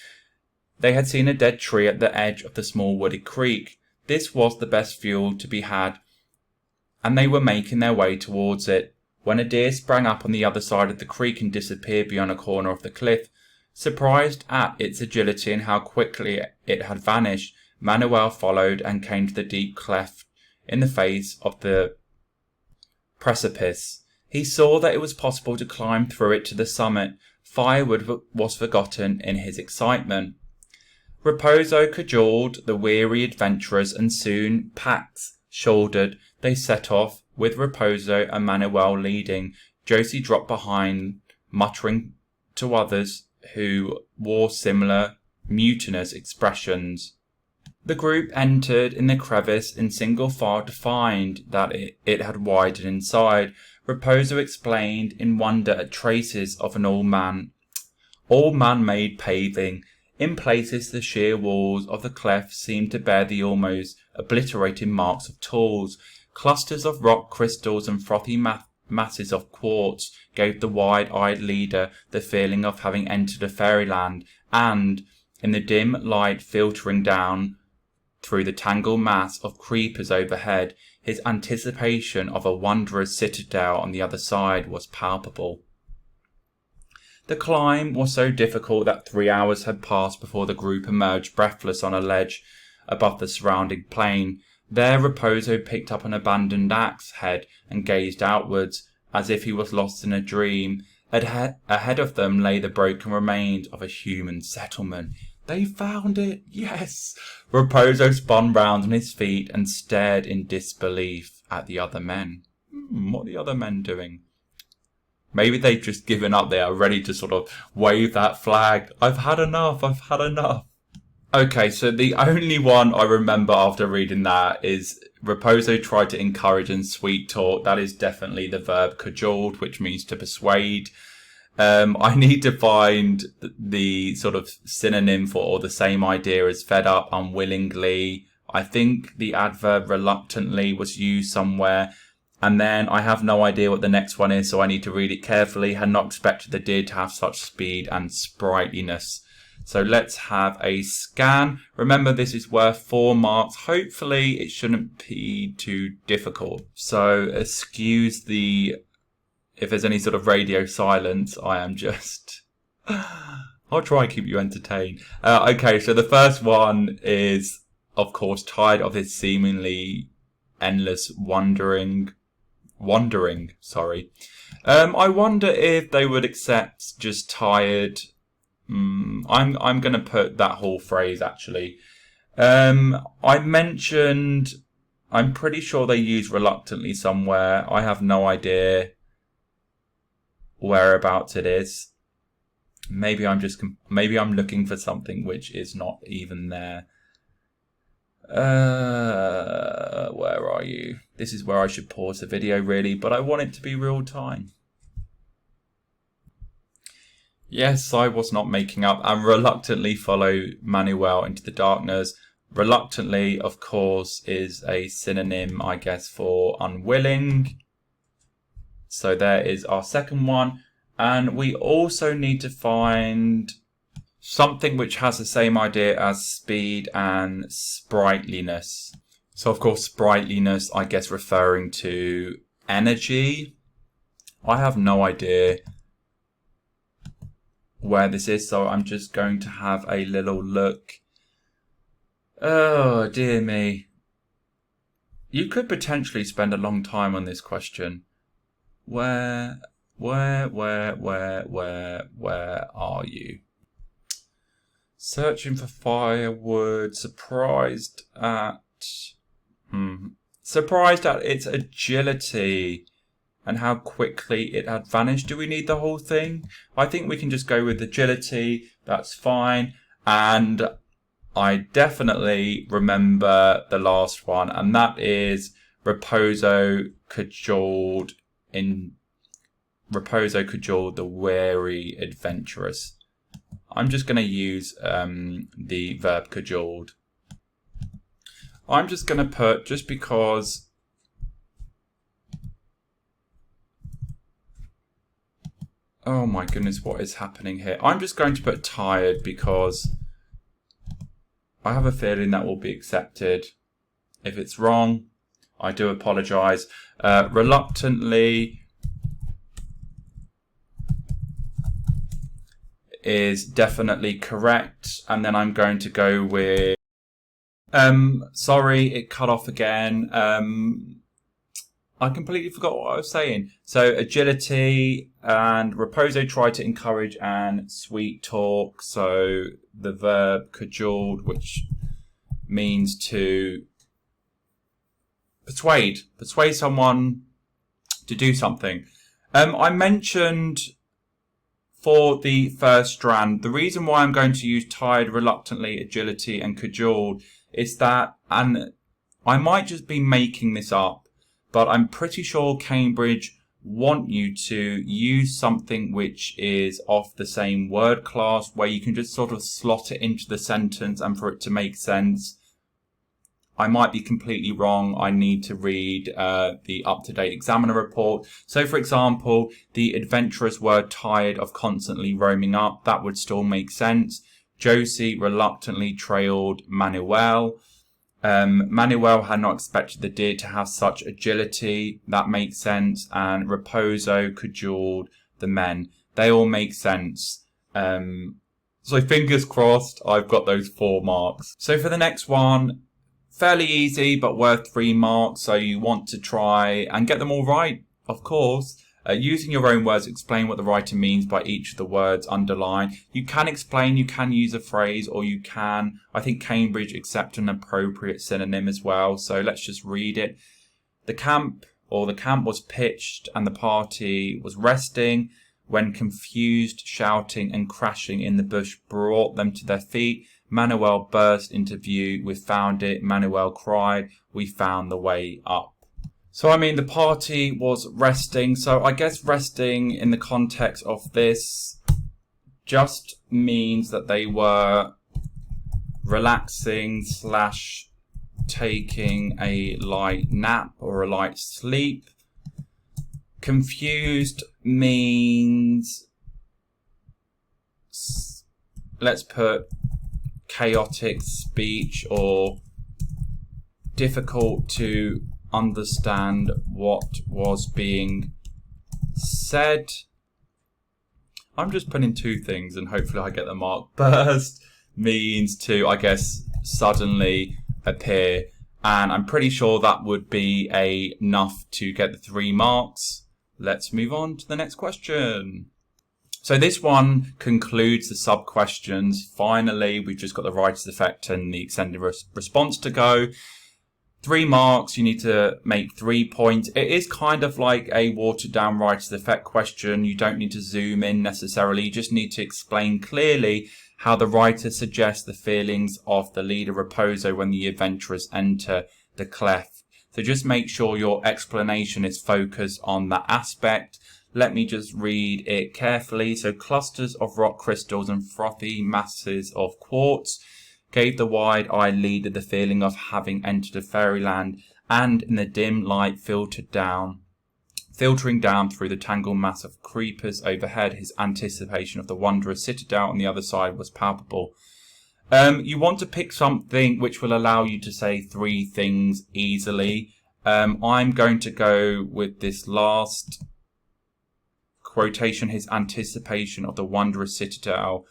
Speaker 1: they had seen a dead tree at the edge of the small wooded creek. This was the best fuel to be had, and they were making their way towards it, when a deer sprang up on the other side of the creek and disappeared beyond a corner of the cliff. Surprised at its agility and how quickly it had vanished, Manuel followed and came to the deep cleft in the face of the precipice. He saw that it was possible to climb through it to the summit. Firewood was forgotten in his excitement. Raposo cajoled the weary adventurers, and soon, packs shouldered, they set off, with Raposo and Manuel leading. Josie dropped behind, muttering to others who wore similar mutinous expressions. The group entered in the crevice in single file to find that it had widened inside. Raposo explained in wonder at traces of an all man-made paving. In places, the sheer walls of the cleft seemed to bear the almost obliterated marks of tools. Clusters of rock crystals and frothy masses of quartz gave the wide-eyed leader the feeling of having entered a fairyland, and, in the dim light filtering down through the tangled mass of creepers overhead, his anticipation of a wondrous citadel on the other side was palpable. The climb was so difficult that 3 hours had passed before the group emerged breathless on a ledge above the surrounding plain. There Raposo picked up an abandoned axe head and gazed outwards, as if he was lost in a dream. Ahead of them lay the broken remains of a human settlement. They found it! Yes! Raposo spun round on his feet and stared in disbelief at the other men. What are the other men doing? Maybe they've just given up. They are ready to sort of wave that flag. I've had enough. I've had enough. Okay, so the only one I remember after reading that is Raposo tried to encourage and sweet talk. That is definitely the verb cajoled, which means to persuade. I need to find the sort of synonym for, or the same idea as fed up, unwillingly. I think the adverb reluctantly was used somewhere. And then I have no idea what the next one is, so I need to read it carefully. Had not expected the deer to have such speed and sprightliness. So let's have a scan. Remember, this is worth 4 marks. Hopefully it shouldn't be too difficult. So excuse if there's any sort of radio silence, I am just... I'll try and keep you entertained. Okay, so the first one is, of course, tired of his seemingly endless wandering. I wonder if they would accept just tired. I'm going to put that whole phrase, actually. I mentioned, I'm pretty sure they use reluctantly somewhere. I have no idea whereabouts it is. Maybe I'm looking for something which is not even there. Where are you? This is where I should pause the video, really, but I want it to be real time. Yes, I was not making up. And reluctantly follow Manuel into the darkness. Reluctantly, of course, is a synonym, I guess, for unwilling. So there is our second one. And we also need to find something which has the same idea as speed and sprightliness. So, of course, sprightliness, I guess, referring to energy. I have no idea where this is, so I'm just going to have a little look. Oh, dear me. You could potentially spend a long time on this question. Where are you? Searching for firewood, surprised at its agility and how quickly it had vanished. Do we need the whole thing? I think we can just go with agility. That's fine. And I definitely remember the last one, and that is Raposo cajoled the wary adventurous. I'm just going to use the verb cajoled. I'm just going to put, just because oh my goodness, what is happening here? I'm just going to put tired because I have a feeling that will be accepted. If it's wrong, I do apologise. Reluctantly is definitely correct. And then I'm going to go with, sorry, it cut off again. I completely forgot what I was saying. So agility, and Raposo tried to encourage and sweet talk. So the verb cajoled, which means to persuade someone to do something. I mentioned for the first strand, the reason why I'm going to use tired, reluctantly, agility, and cajoled is that, and I might just be making this up, but I'm pretty sure Cambridge want you to use something which is of the same word class, where you can just sort of slot it into the sentence and for it to make sense. I might be completely wrong. I need to read the up-to-date examiner report. So, for example, the adventurers were tired of constantly roaming up. That would still make sense. Josie reluctantly trailed Manuel. Manuel had not expected the deer to have such agility. That makes sense. And Raposo cajoled the men. They all make sense. So fingers crossed, I've got those 4 marks. So for the next one, fairly easy, but worth 3 marks. So you want to try and get them all right, of course. Using your own words, explain what the writer means by each of the words underlined. You can explain, you can use a phrase, or you can, I think Cambridge accept an appropriate synonym as well. So let's just read it. The camp was pitched and the party was resting when confused shouting and crashing in the bush brought them to their feet. Manuel burst into view. We found it. Manuel cried. We found the way up. So, I mean, the party was resting. So I guess resting in the context of this just means that they were relaxing / taking a light nap or a light sleep. Confused means, let's put chaotic speech or difficult to understand what was being said. I'm just putting 2 things and hopefully I get the mark. Burst means to, I guess, suddenly appear. And I'm pretty sure that would be enough to get the 3 marks. Let's move on to the next question. So this one concludes the sub-questions. Finally, we've just got the writer's effect and the extended response to go. 3 marks, you need to make 3 points. It is kind of like a watered down writer's effect question. You don't need to zoom in necessarily. You just need to explain clearly how the writer suggests the feelings of the leader Raposo when the adventurers enter the cleft. So just make sure your explanation is focused on that aspect. Let me just read it carefully. So clusters of rock crystals and frothy masses of quartz gave the wide-eyed leader the feeling of having entered a fairyland, and in the dim light filtering down through the tangled mass of creepers overhead, his anticipation of the wondrous citadel on the other side was palpable. You want to pick something which will allow you to say 3 things easily. I'm going to go with this last quotation. His anticipation of the wondrous citadel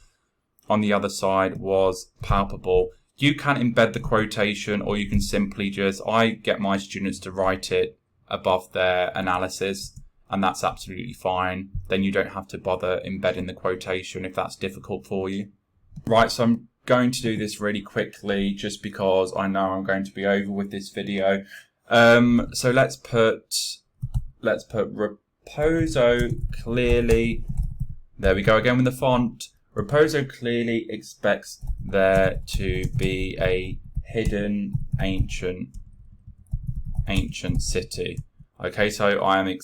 Speaker 1: on the other side was palpable. You can embed the quotation, or you can simply I get my students to write it above their analysis, and that's absolutely fine. Then you don't have to bother embedding the quotation if that's difficult for you. Right, so I'm going to do this really quickly just because I know I'm going to be over with this video. So let's put Raposo clearly, there we go again with the font. Raposo clearly expects there to be a hidden ancient city. Okay, so I am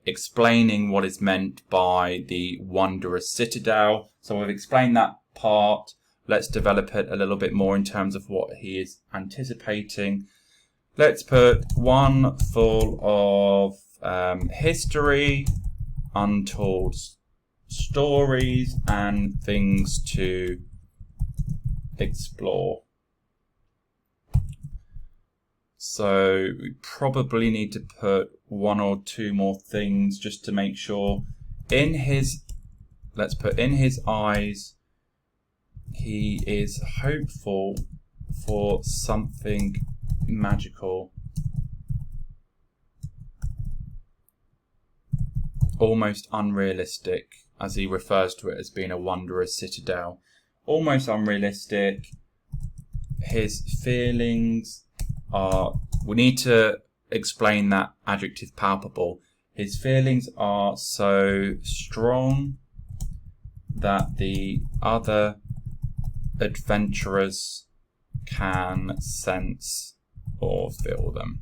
Speaker 1: explaining what is meant by the wondrous citadel. So I've explained that part. Let's develop it a little bit more in terms of what he is anticipating. Let's put one full of history, untold stories, and things to explore. So we probably need to put 1 or 2 more things just to make sure. In his let's put in his eyes, he is hopeful for something magical, almost unrealistic, as he refers to it as being a wondrous citadel. Almost unrealistic. His feelings are, we need to explain that adjective palpable. His feelings are so strong that the other adventurers can sense or feel them.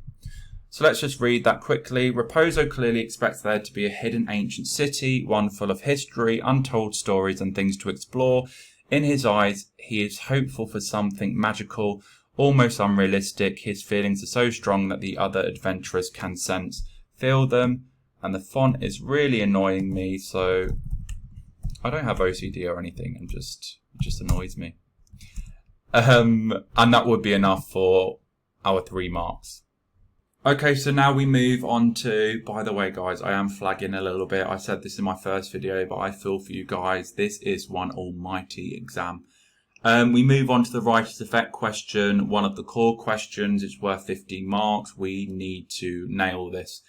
Speaker 1: So let's just read that quickly. Raposo clearly expects there to be a hidden ancient city, one full of history, untold stories and things to explore. In his eyes, he is hopeful for something magical, almost unrealistic. His feelings are so strong that the other adventurers can sense, feel them. And the font is really annoying me, so I don't have OCD or anything, and it just annoys me. And that would be enough for our 3 marks. Okay, so now we move on to, by the way, guys, I am flagging a little bit. I said this in my first video, but I feel for you guys, this is one almighty exam. We move on to the writer's effect question, one of the core questions. It's worth 15 marks. We need to nail this.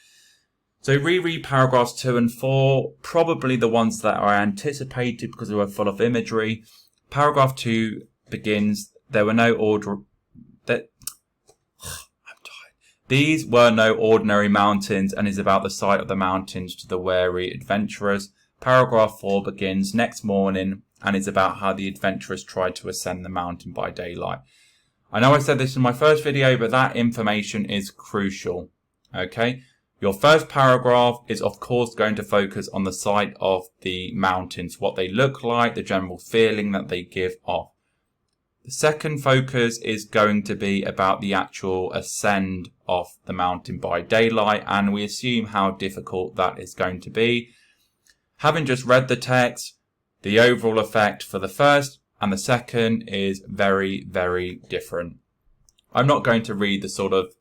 Speaker 1: So reread paragraphs 2 and 4, probably the ones that I anticipated because they were full of imagery. Paragraph 2 begins, These were no ordinary mountains, and is about the sight of the mountains to the wary adventurers. Paragraph 4 begins next morning and is about how the adventurers tried to ascend the mountain by daylight. I know I said this in my first video, but that information is crucial. Okay, your first paragraph is of course going to focus on the sight of the mountains, what they look like, the general feeling that they give off. The second focus is going to be about the actual ascend of the mountain by daylight, and we assume how difficult that is going to be. Having just read the text, the overall effect for the first and the second is very, very different. I'm not going to read the sort of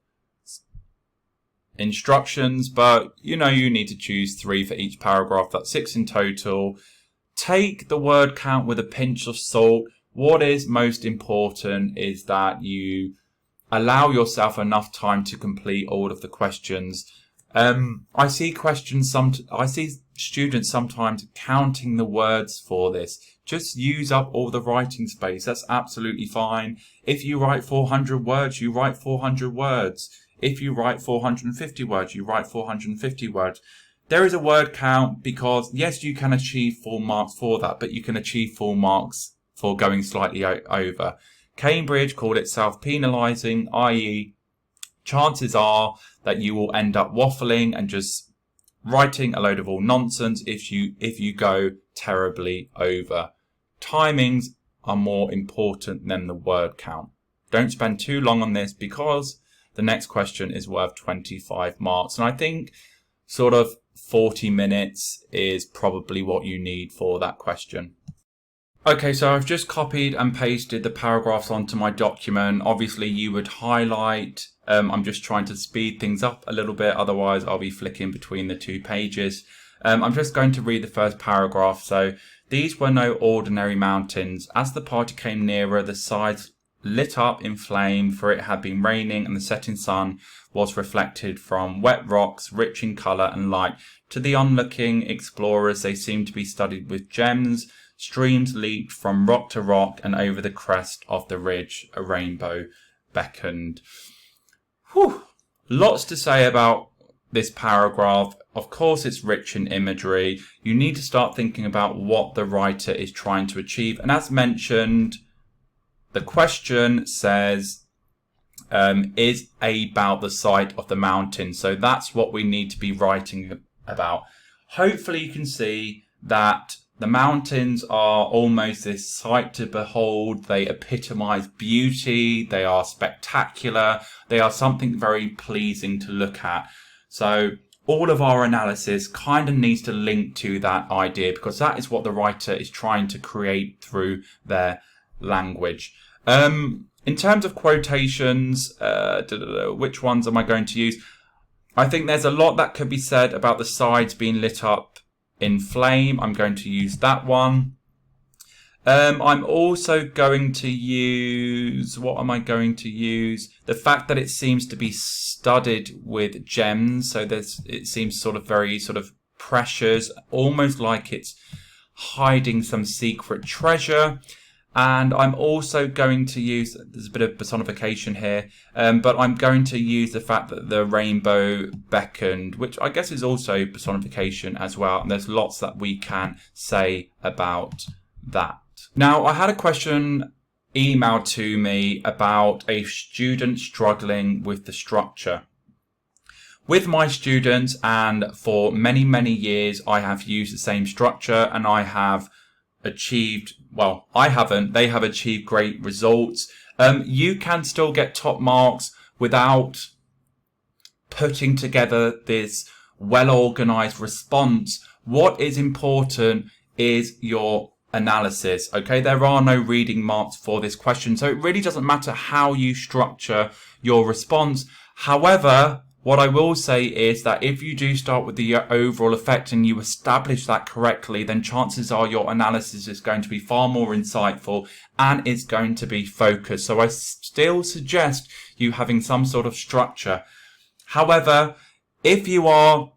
Speaker 1: instructions, but you know you need to choose 3 for each paragraph. That's 6 in total. Take the word count with a pinch of salt. What is most important is that you allow yourself enough time to complete all of the questions. I see students sometimes counting the words for this. Just use up all the writing space. That's absolutely fine. If you write 400 words, you write 400 words. If you write 450 words, you write 450 words. There is a word count because, yes, you can achieve full marks for that, but you can achieve full marks for going slightly over. Cambridge called it self-penalising, i.e. chances are that you will end up waffling and just writing a load of all nonsense if you go terribly over. Timings are more important than the word count. Don't spend too long on this because the next question is worth 25 marks. And I think sort of 40 minutes is probably what you need for that question. Okay, so I've just copied and pasted the paragraphs onto my document. Obviously, you would highlight. I'm just trying to speed things up a little bit. Otherwise, I'll be flicking between the 2 pages. I'm just going to read the first paragraph. So, these were no ordinary mountains. As the party came nearer, the sides lit up in flame, for it had been raining and the setting sun was reflected from wet rocks, rich in colour and light. To the onlooking explorers, they seemed to be studded with gems. Streams leaped from rock to rock, and over the crest of the ridge a rainbow beckoned. Whew. Lots to say about this paragraph. Of course, it's rich in imagery. You need to start thinking about what the writer is trying to achieve. And as mentioned, the question says, is about the sight of the mountain. So that's what we need to be writing about. Hopefully you can see that the mountains are almost this sight to behold. They epitomize beauty. They are spectacular. They are something very pleasing to look at. So all of our analysis kind of needs to link to that idea, because that is what the writer is trying to create through their language. In terms of quotations, which ones am I going to use? I think there's a lot that could be said about the sides being lit up in flame. I'm going to use that one. I'm also going to use, what am I going to use? The fact that it seems to be studded with gems. So it seems sort of very sort of precious, almost like it's hiding some secret treasure. And I'm also going to use, there's a bit of personification here, but I'm going to use the fact that the rainbow beckoned, which I guess is also personification as well. And there's lots that we can say about that. Now, I had a question emailed to me about a student struggling with the structure. With my students, and for many, many years, I have used the same structure, and I have achieved, well, I haven't, they have achieved great results. You can still get top marks without putting together this well-organized response. What is important is your analysis. Okay, there are no reading marks for this question, so it really doesn't matter how you structure your response. However, what I will say is that if you do start with the overall effect and you establish that correctly, then chances are your analysis is going to be far more insightful and it's going to be focused. So I still suggest you having some sort of structure. However, if you are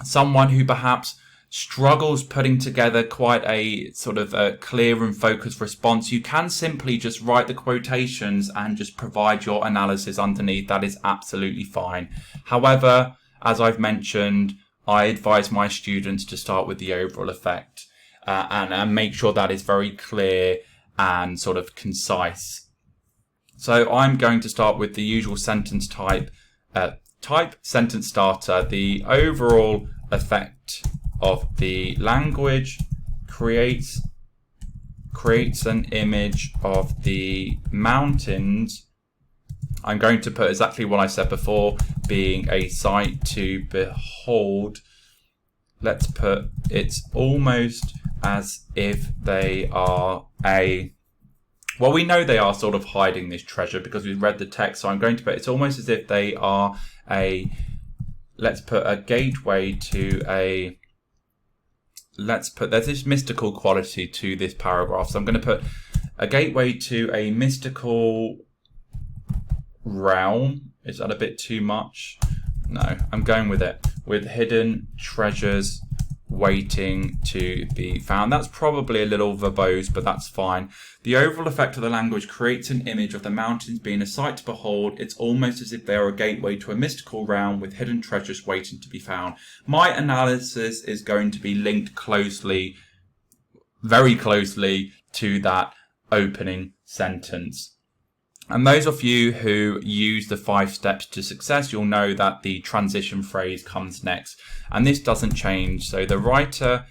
Speaker 1: someone who perhaps struggles putting together quite a sort of a clear and focused response, you can simply just write the quotations and just provide your analysis underneath. That is absolutely fine. However, as I've mentioned, I advise my students to start with the overall effect and make sure that is very clear and sort of concise. So I'm going to start with the usual sentence type sentence starter. The overall effect of the language creates an image of the mountains. I'm going to put exactly what I said before, being a sight to behold. Let's put it's almost as if they are well, we know they are sort of hiding this treasure because we've read the text, so I'm going to put it's almost as if they are let's put a gateway to there's this mystical quality to this paragraph. So I'm going to put a gateway to a mystical realm. Is that a bit too much? No, I'm going with it. With hidden treasures waiting to be found. That's probably a little verbose, but that's fine. The overall effect of the language creates an image of the mountains being a sight to behold. It's almost as if they are a gateway to a mystical realm with hidden treasures waiting to be found. My analysis is going to be linked closely, very closely to that opening sentence. And those of you who use the 5 steps to success, you'll know that the transition phrase comes next. And this doesn't change. So the writer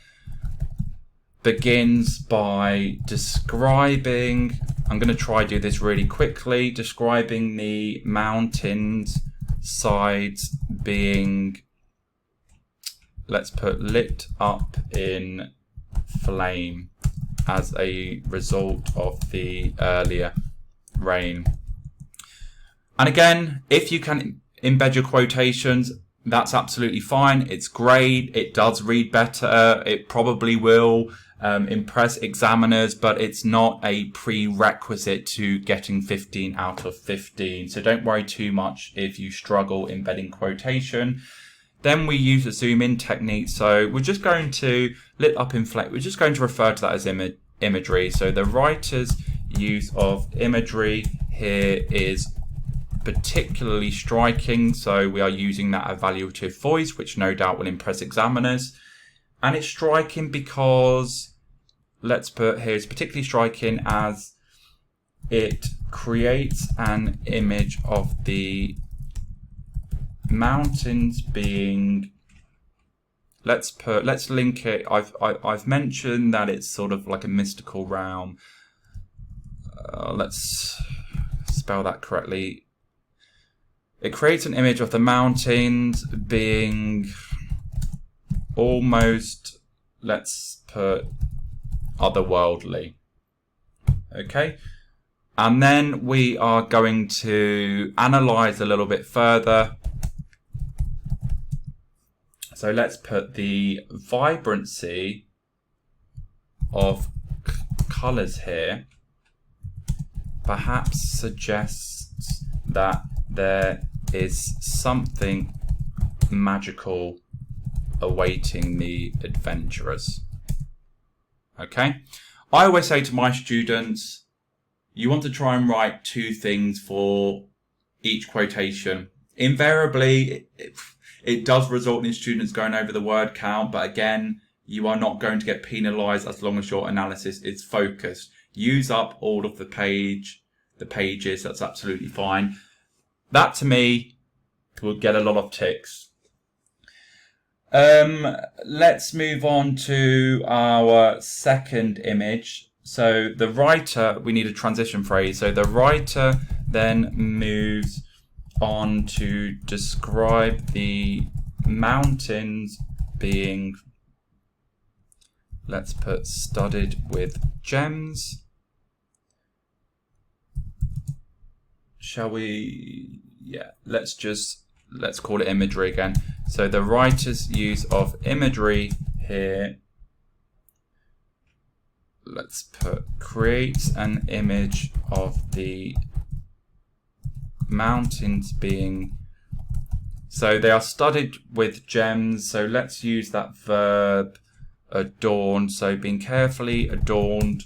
Speaker 1: begins by describing, I'm going to try do this really quickly, describing the mountains sides being, let's put, lit up in flame as a result of the earlier rain. And again, if you can embed your quotations, that's absolutely fine. It's great. It does read better. It probably will impress examiners, but it's not a prerequisite to getting 15 out of 15. So don't worry too much if you struggle embedding quotation. Then we use a zoom in technique. So we're just going to lit up in flame. We're just going to refer to that as imagery. So the writer's use of imagery here is particularly striking, so we are using that evaluative voice, which no doubt will impress examiners. And it's striking because, let's put here, it's particularly striking as it creates an image of the mountains being, let's link it, I've mentioned that it's sort of like a mystical realm. Let's spell that correctly. It creates an image of the mountains being almost, let's put, otherworldly. Okay. And then we are going to analyze a little bit further. So So let's put the vibrancy of colours here perhaps suggests that there is something magical awaiting the adventurers. Okay? I always say to my students, you want to try and write 2 things for each quotation. Invariably, it does result in students going over the word count, but again, you are not going to get penalised as long as your analysis is focused. Use up all of the pages, that's absolutely fine. That to me will get a lot of ticks. Let's move on to our second image. So the writer, we need a transition phrase. So the writer then moves on to describe the mountains being, let's put, studded with gems. Shall we? Yeah, let's call it imagery again. So the writer's use of imagery here, let's put, creates an image of the mountains being, so they are studded with gems. So let's use that verb adorned, so being carefully adorned.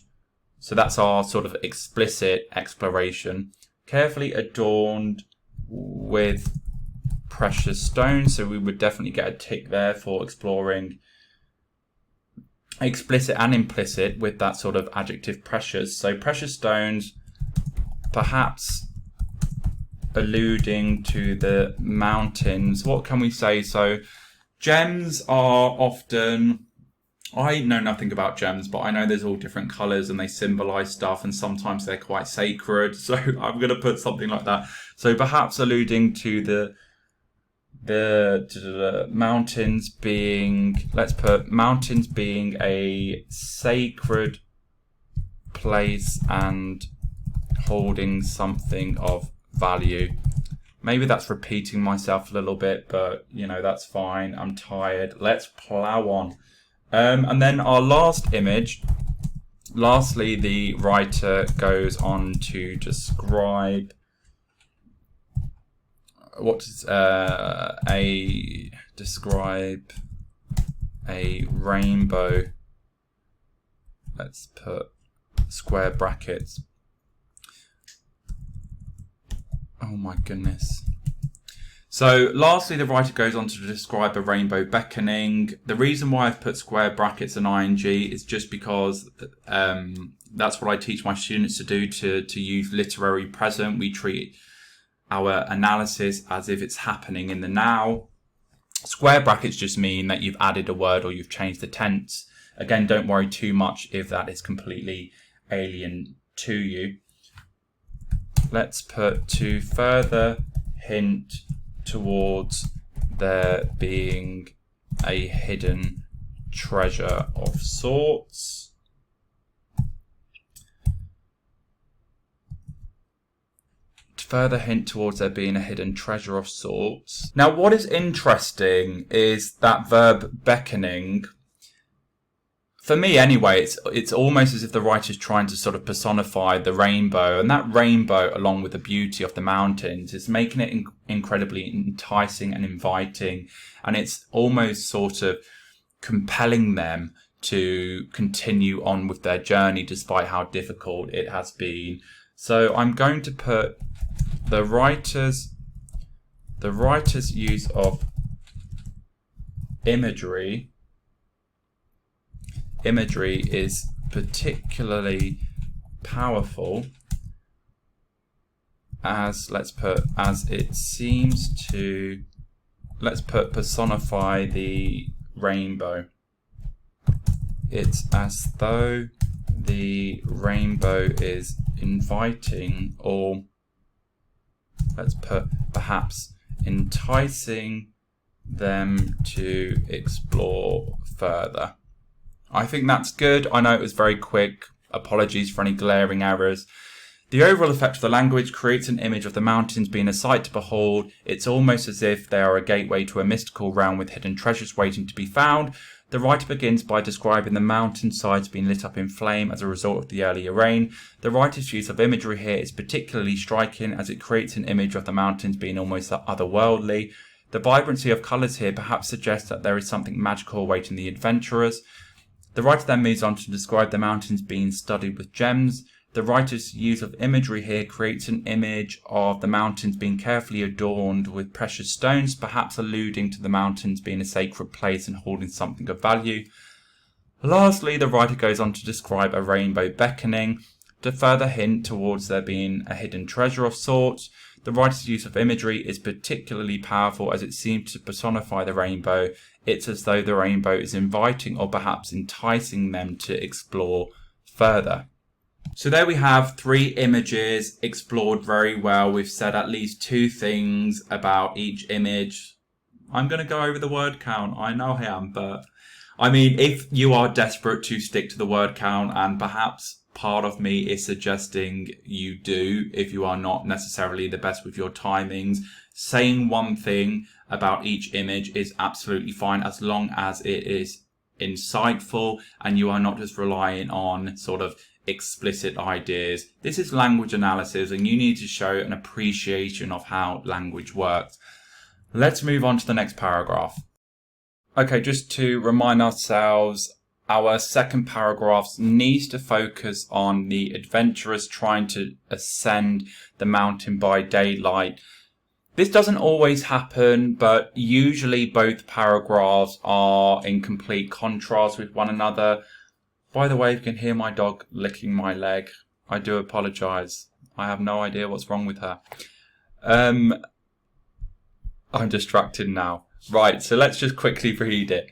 Speaker 1: So that's our sort of explicit exploration. Carefully adorned with precious stones. So we would definitely get a tick there for exploring explicit and implicit with that sort of adjective precious. So precious stones, perhaps alluding to the mountains. What can we say? So gems are often, I know nothing about gems, but I know there's all different colours and they symbolise stuff, and sometimes they're quite sacred. So I'm going to put something like that. So perhaps alluding to the mountains being, let's put, mountains being a sacred place and holding something of value. Maybe that's repeating myself a little bit, but you know, that's fine. I'm tired. Let's plow on. And then our last image, lastly, the writer goes on to describe describe a rainbow. Let's put square brackets. Oh my goodness. So lastly, the writer goes on to describe a rainbow beckoning. The reason why I've put square brackets and ing is just because that's what I teach my students to do, to use literary present. We treat our analysis as if it's happening in the now. Square brackets just mean that you've added a word or you've changed the tense. Again, don't worry too much if that is completely alien to you. Let's put, to further hint towards there being a hidden treasure of sorts. To further hint towards there being a hidden treasure of sorts. Now, what is interesting is that verb beckoning. For me anyway, it's almost as if the writer's trying to sort of personify the rainbow, and that rainbow, along with the beauty of the mountains, is making it incredibly enticing and inviting, and it's almost sort of compelling them to continue on with their journey despite how difficult it has been. So I'm going to put the writer's use of imagery is particularly powerful as, as it seems to, personify the rainbow. It's as though the rainbow is inviting, or perhaps enticing them to explore further. I think that's good. I know it was very quick. Apologies for any glaring errors. The overall effect of the language creates an image of the mountains being a sight to behold. It's almost as if they are a gateway to a mystical realm with hidden treasures waiting to be found. The writer begins by describing the mountain sides being lit up in flame as a result of the earlier rain. The writer's use of imagery here is particularly striking as it creates an image of the mountains being almost otherworldly. The vibrancy of colours here perhaps suggests that there is something magical awaiting the adventurers. The writer then moves on to describe the mountains being studded with gems. The writer's use of imagery here creates an image of the mountains being carefully adorned with precious stones, perhaps alluding to the mountains being a sacred place and holding something of value. Lastly, the writer goes on to describe a rainbow beckoning, to further hint towards there being a hidden treasure of sorts. The writer's use of imagery is particularly powerful as it seems to personify the rainbow. It's as though the rainbow is inviting or perhaps enticing them to explore further. So there we have 3 images explored very well. We've said at least 2 things about each image. I'm going to go over the word count. I know I am, but I mean, if you are desperate to stick to the word count, and perhaps part of me is suggesting you do, if you are not necessarily the best with your timings, saying one thing about each image is absolutely fine as long as it is insightful and you are not just relying on sort of explicit ideas. This is language analysis and you need to show an appreciation of how language works. Let's move on to the next paragraph. Okay, just to remind ourselves, our second paragraph needs to focus on the adventurers trying to ascend the mountain by daylight. This doesn't always happen, but usually both paragraphs are in complete contrast with one another. By the way, if you can hear my dog licking my leg, I do apologise. I have no idea what's wrong with her. I'm distracted now. Right, so let's just quickly read it.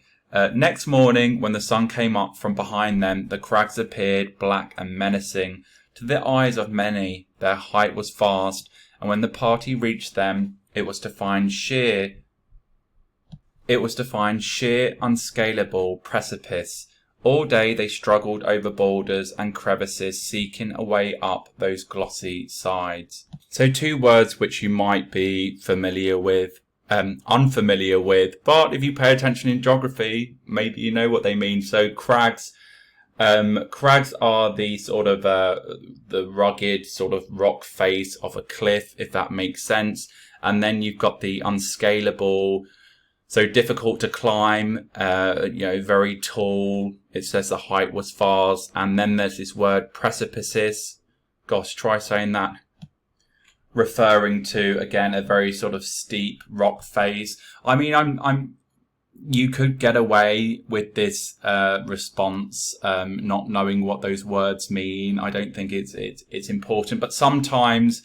Speaker 1: Next morning, when the sun came up from behind them, the crags appeared black and menacing. To the eyes of many, their height was vast, and when the party reached them, it was to find sheer, unscalable precipice. All day they struggled over boulders and crevices, seeking a way up those glossy sides. So 2 words which you might be familiar with, unfamiliar with, but if you pay attention in geography, maybe you know what they mean. So crags. Crags are the sort of the rugged sort of rock face of a cliff, if that makes sense. And then you've got the unscalable, so difficult to climb, very tall. It says the height was vast. And then there's this word precipices. Gosh, try saying that. Referring to, again, a very sort of steep rock face. I mean, you could get away with this response, not knowing what those words mean. I don't think it's important, but sometimes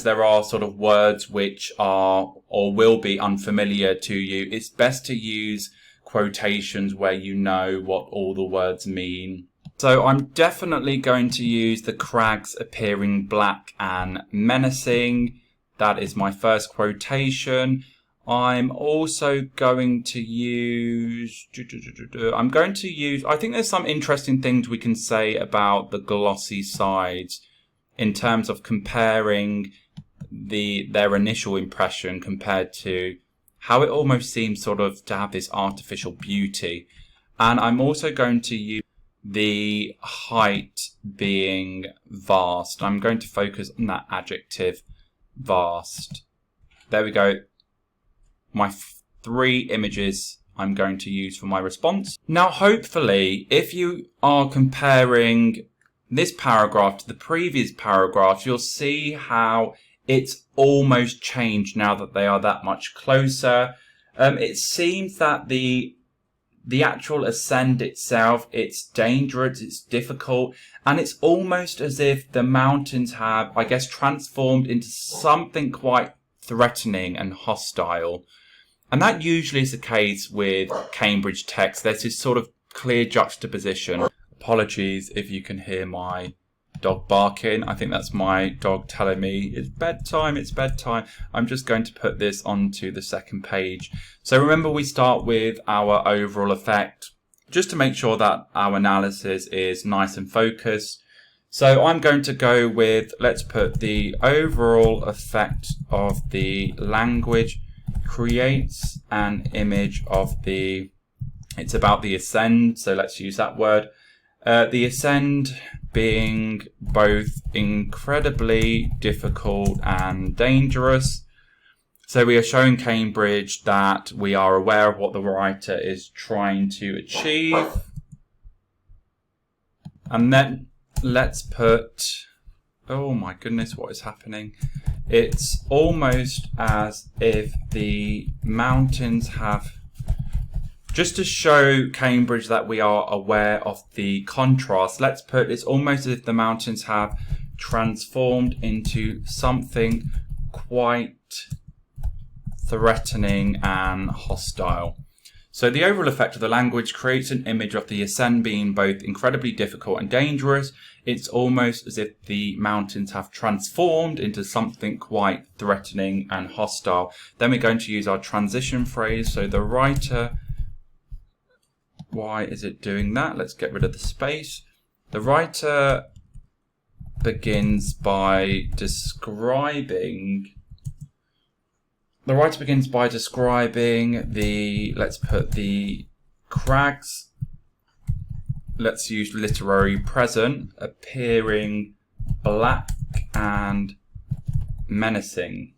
Speaker 1: there are sort of words which are or will be unfamiliar to you. It's best to use quotations where you know what all the words mean. So I'm definitely going to use the crags appearing black and menacing. That is my first quotation. I'm also going to use, I think there's some interesting things we can say about the glossy sides in terms of comparing their initial impression compared to how it almost seems sort of to have this artificial beauty. And I'm also going to use the height being vast. I'm going to focus on that adjective, vast. There we go. My 3 images I'm going to use for my response. Now, hopefully, if you are comparing this paragraph to the previous paragraph, you'll see how it's almost changed now that they are that much closer. It seems that the actual ascent itself, it's dangerous, it's difficult, and it's almost as if the mountains have, I guess, transformed into something quite threatening and hostile. And that usually is the case with Cambridge text. There's this sort of clear juxtaposition. Apologies if you can hear my dog barking. I think that's my dog telling me it's bedtime, it's bedtime. I'm just going to put this onto the second page. So remember, we start with our overall effect, just to make sure that our analysis is nice and focused. So I'm going to go with, let's put the overall effect of the language creates an image of the, it's about the ascend, so let's use that word. The ascend being both incredibly difficult and dangerous. So we are showing Cambridge that we are aware of what the writer is trying to achieve. And then let's put, oh my goodness, what is happening? It's almost as if the mountains have, just to show Cambridge that we are aware of the contrast, let's put, it's almost as if the mountains have transformed into something quite threatening and hostile. So the overall effect of the language creates an image of the ascent being both incredibly difficult and dangerous. It's almost as if the mountains have transformed into something quite threatening and hostile. Then we're going to use our transition phrase. So the writer, why is it doing that? Let's get rid of the space. The writer begins by describing the, let's put the crags, let's use literary present, appearing black and menacing.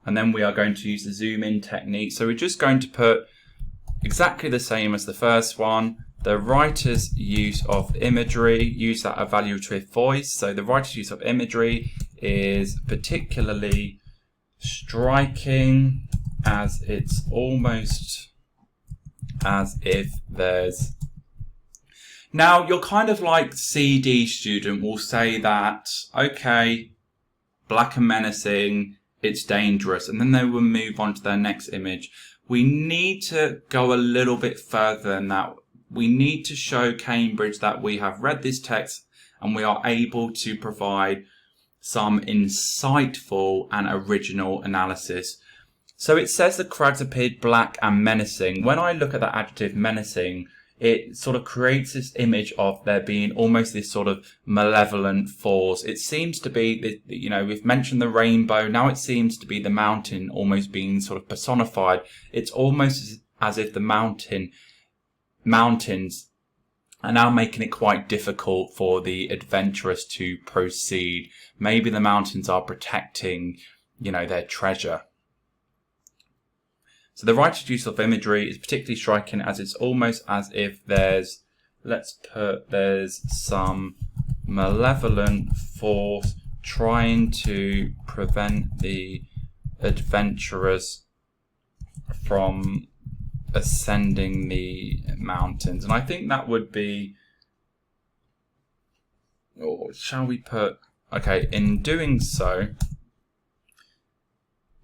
Speaker 1: And then we are going to use the zoom in technique. So we're just going to put exactly the same as the first one. The writer's use of imagery, use that evaluative voice. So the writer's use of imagery is particularly striking, as it's almost as if there's, now you're kind of like CD student will say that, okay, black and menacing, it's dangerous, and then they will move on to their next image. We need to go a little bit further than that. We need to show Cambridge that we have read this text and we are able to provide some insightful and original analysis. So it says the crags appeared black and menacing. When I look at that adjective menacing, it sort of creates this image of there being almost this sort of malevolent force. It seems to be, you know, we've mentioned the rainbow. Now it seems to be the mountain almost being sort of personified. It's almost as if the mountains are now making it quite difficult for the adventurous to proceed. Maybe the mountains are protecting, you know, their treasure. So the writer's use of imagery is particularly striking, as it's almost as if there's, let's put, there's some malevolent force trying to prevent the adventurers from ascending the mountains. And I think that would be, or shall we put, okay, in doing so,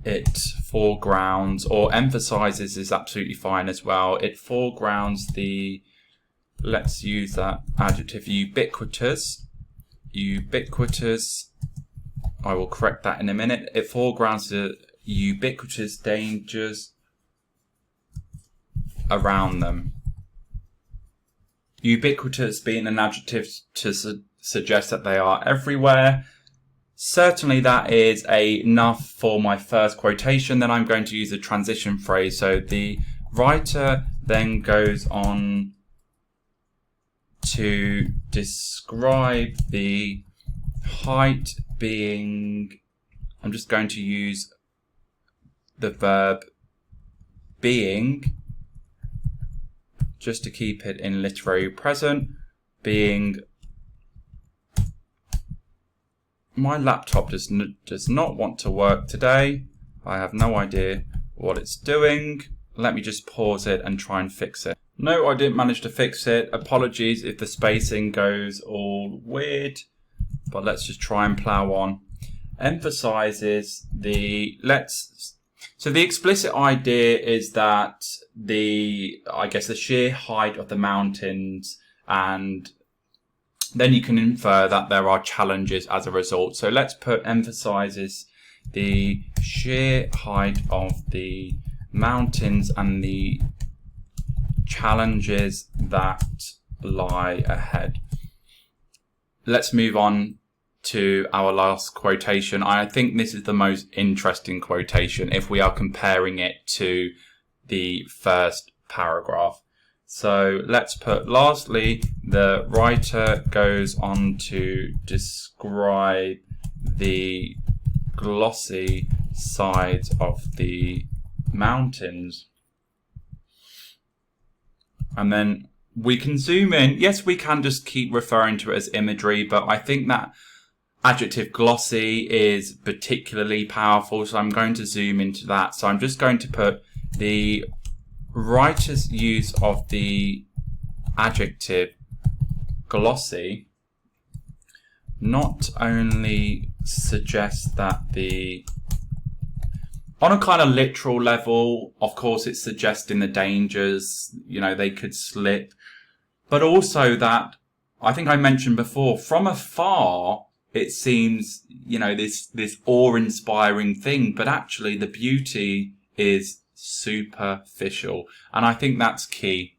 Speaker 1: it foregrounds or emphasizes is absolutely fine as well. It foregrounds the, let's use that adjective, ubiquitous. Ubiquitous, I will correct that in a minute. It foregrounds the ubiquitous dangers around them. Ubiquitous being an adjective to suggest that they are everywhere. Certainly that is enough for my first quotation. Then I'm going to use a transition phrase. So the writer then goes on to describe the height being, I'm just going to use the verb being, just to keep it in literary present, being, my laptop does not want to work today. I have no idea what it's doing. Let me just pause it and try and fix it. No, I didn't manage to fix it. Apologies if the spacing goes all weird, but let's just try and plow on. Emphasizes the, so the explicit idea is that I guess the sheer height of the mountains, and then you can infer that there are challenges as a result. So let's put emphasizes the sheer height of the mountains and the challenges that lie ahead. let's move on to our last quotation. I think this is the most interesting quotation if we are comparing it to the first paragraph. So let's put, lastly, the writer goes on to describe the glossy sides of the mountains. And then we can zoom in. Yes, we can just keep referring to it as imagery, but I think that adjective glossy is particularly powerful, so I'm going to zoom into that. So I'm just going to put the writer's use of the adjective glossy not only suggests that on a kind of literal level, of course, it's suggesting the dangers, they could slip, but also that, I think I mentioned before, from afar, it seems, this awe-inspiring thing, but actually the beauty is superficial. And I think that's key.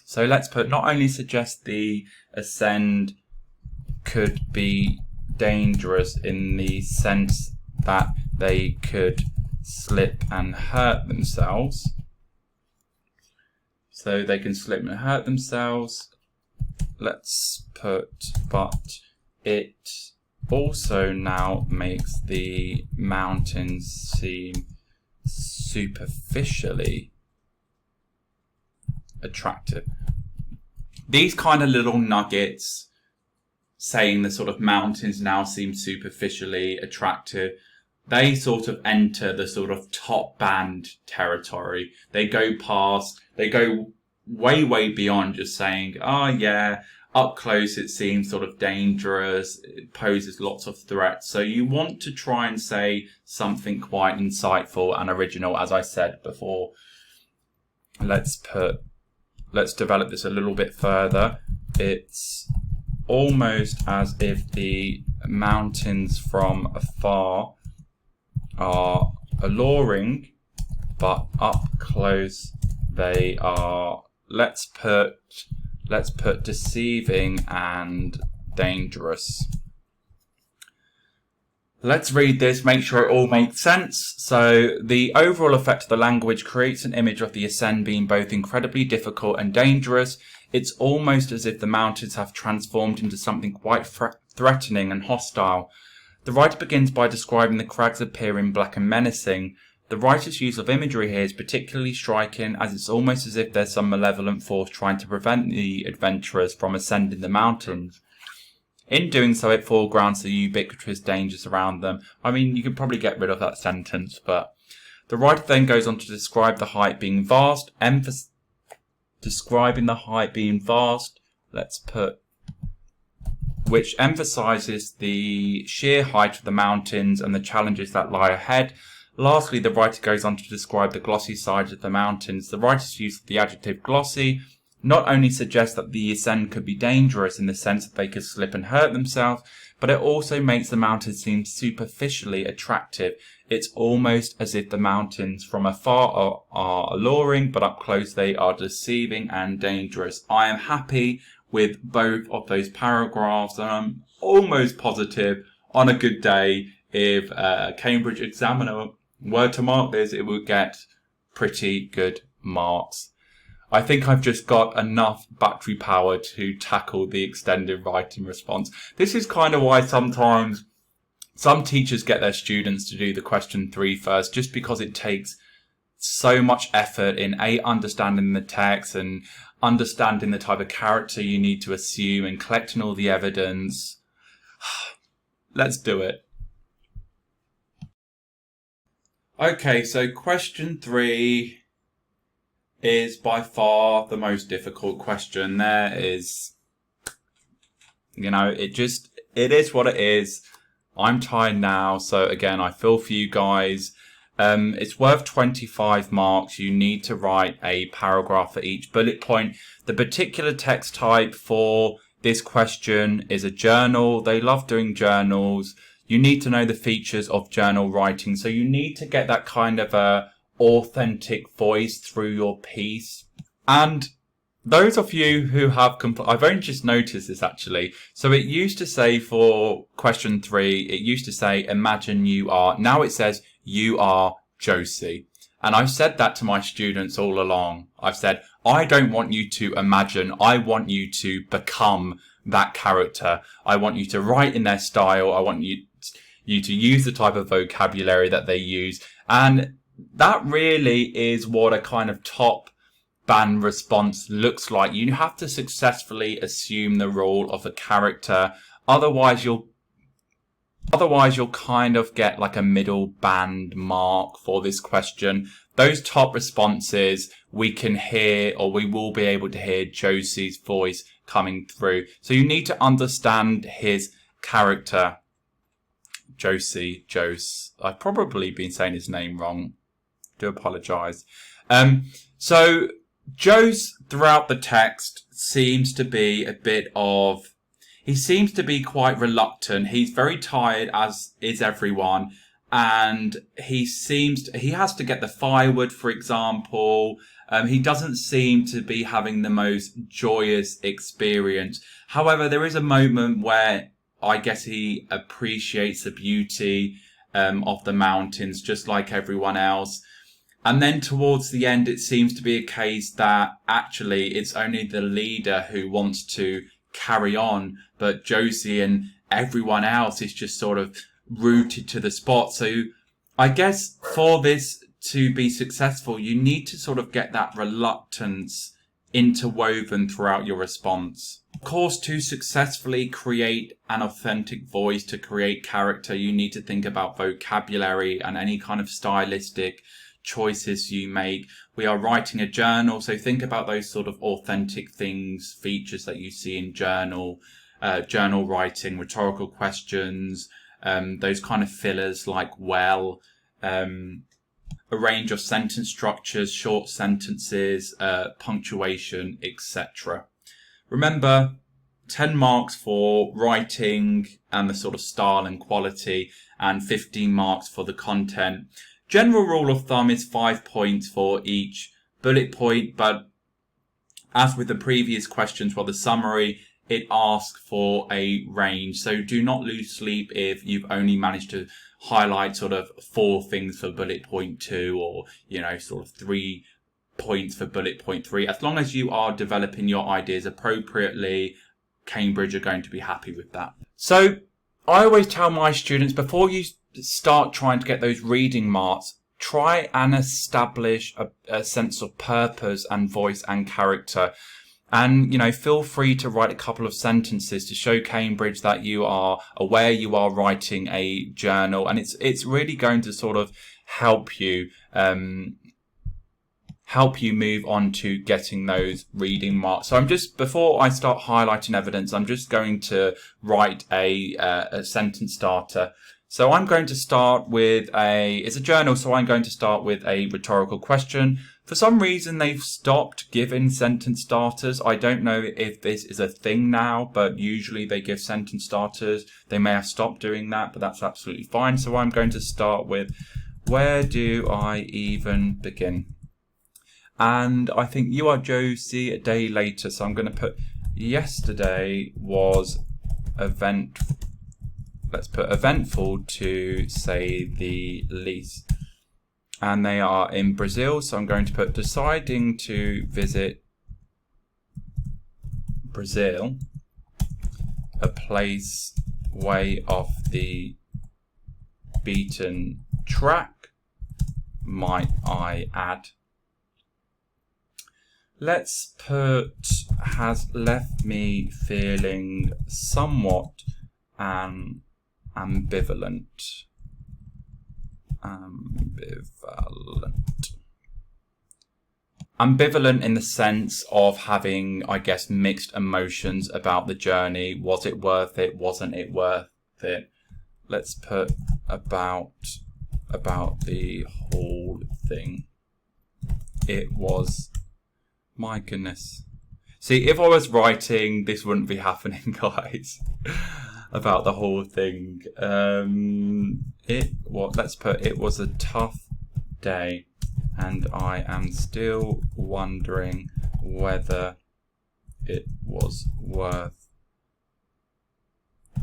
Speaker 1: So let's put, not only suggest the ascend could be dangerous in the sense that they could slip and hurt themselves. So they can slip and hurt themselves. Let's put, but it also now makes the mountains seem superficially attractive. These kind of little nuggets saying the sort of mountains now seem superficially attractive, they sort of enter the sort of top band territory. They go way, way beyond just saying, oh yeah, up close it seems sort of dangerous, it poses lots of threats. So you want to try and say something quite insightful and original, as I said before. Let's develop this a little bit further. It's almost as if the mountains from afar are alluring, but up close they are, let's put deceiving and dangerous. Let's read this, make sure it all makes sense. So, the overall effect of the language creates an image of the ascent being both incredibly difficult and dangerous. It's almost as if the mountains have transformed into something quite threatening and hostile. The writer begins by describing the crags appearing black and menacing. The writer's use of imagery here is particularly striking, as it's almost as if there's some malevolent force trying to prevent the adventurers from ascending the mountains. In doing so, it foregrounds the ubiquitous dangers around them. I mean, you could probably get rid of that sentence, but the writer then goes on to describe the height being vast, describing the height being vast, which emphasizes the sheer height of the mountains and the challenges that lie ahead. Lastly, the writer goes on to describe the glossy sides of the mountains. The writer's use of the adjective glossy not only suggests that the ascent could be dangerous in the sense that they could slip and hurt themselves, but it also makes the mountains seem superficially attractive. It's almost as if the mountains from afar are alluring, but up close they are deceiving and dangerous. I am happy with both of those paragraphs, and I'm almost positive on a good day, if a Cambridge examiner were to mark this, it would get pretty good marks. I think I've just got enough battery power to tackle the extended writing response. This is kind of why sometimes some teachers get their students to do the question 3 first, just because it takes so much effort in understanding the text and understanding the type of character you need to assume and collecting all the evidence. Let's do it. Okay, so question 3 is by far the most difficult question. There is, it is what it is. I'm tired now, so again, I feel for you guys. It's worth 25 marks. You need to write a paragraph for each bullet point. The particular text type for this question is a journal. They love doing journals. You need to know the features of journal writing. So you need to get that kind of a authentic voice through your piece. And those of you who have I've only just noticed this actually. So it used to say for question 3, it used to say, imagine you are. Now it says, you are Josie. And I've said that to my students all along. I've said, I don't want you to imagine. I want you to become that character. I want you to write in their style. I want you to use the type of vocabulary that they use. And that really is what a kind of top band response looks like. You have to successfully assume the role of a character. Otherwise you'll kind of get like a middle band mark for this question. Those top responses, we can hear, or we will be able to hear Josie's voice coming through. So you need to understand his character. Jose. I've probably been saying his name wrong. Do apologise. So Jose throughout the text seems to be he seems to be quite reluctant. He's very tired, as is everyone. And he has to get the firewood, for example. He doesn't seem to be having the most joyous experience. However, there is a moment where I guess he appreciates the beauty of the mountains, just like everyone else. And then towards the end, it seems to be a case that actually it's only the leader who wants to carry on, but Josie and everyone else is just sort of rooted to the spot. So I guess for this to be successful, you need to sort of get that reluctance interwoven throughout your response. Of course, to successfully create an authentic voice, to create character, you need to think about vocabulary and any kind of stylistic choices you make. We are writing a journal, so think about those sort of authentic things, features that you see in journal writing, rhetorical questions, those kind of fillers like well, a range of sentence structures, short sentences, punctuation, etc. Remember, 10 marks for writing and the sort of style and quality, and 15 marks for the content. General rule of thumb is 5 points for each bullet point, but as with the previous questions for the summary, it asks for a range. So do not lose sleep if you've only managed to highlight sort of 4 things for bullet point 2, or, sort of 3 points for bullet point 3. As long as you are developing your ideas appropriately, Cambridge are going to be happy with that. So I always tell my students, before you start trying to get those reading marks, try and establish a sense of purpose and voice and character. And, feel free to write a couple of sentences to show Cambridge that you are aware you are writing a journal. And it's really going to sort of help you move on to getting those reading marks. So before I start highlighting evidence, I'm just going to write a sentence starter. So I'm going to start with it's a journal, so I'm going to start with a rhetorical question. For some reason, they've stopped giving sentence starters. I don't know if this is a thing now, but usually they give sentence starters. They may have stopped doing that, but that's absolutely fine. So I'm going to start with, where do I even begin? And I think you are Josie a day later. So I'm going to put, yesterday was let's put eventful to say the least. And they are in Brazil, so I'm going to put deciding to visit Brazil, a place way off the beaten track, might I add. Let's put, has left me feeling somewhat ambivalent. Ambivalent in the sense of having, I guess, mixed emotions about the journey. Was it worth it? Wasn't it worth it? Let's put about the whole thing. It was, my goodness. See, if I was writing, this wouldn't be happening, guys. About the whole thing. Let's put, it was a tough day, and I am still wondering whether it was worth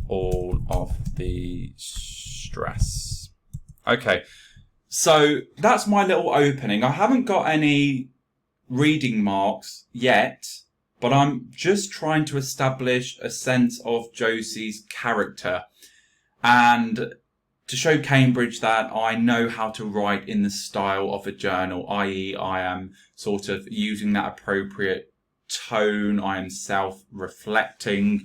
Speaker 1: all of the stress. Okay, so that's my little opening. I haven't got any reading marks yet, but I'm just trying to establish a sense of Josie's character and to show Cambridge that I know how to write in the style of a journal, i.e. I am sort of using that appropriate tone, I am self-reflecting.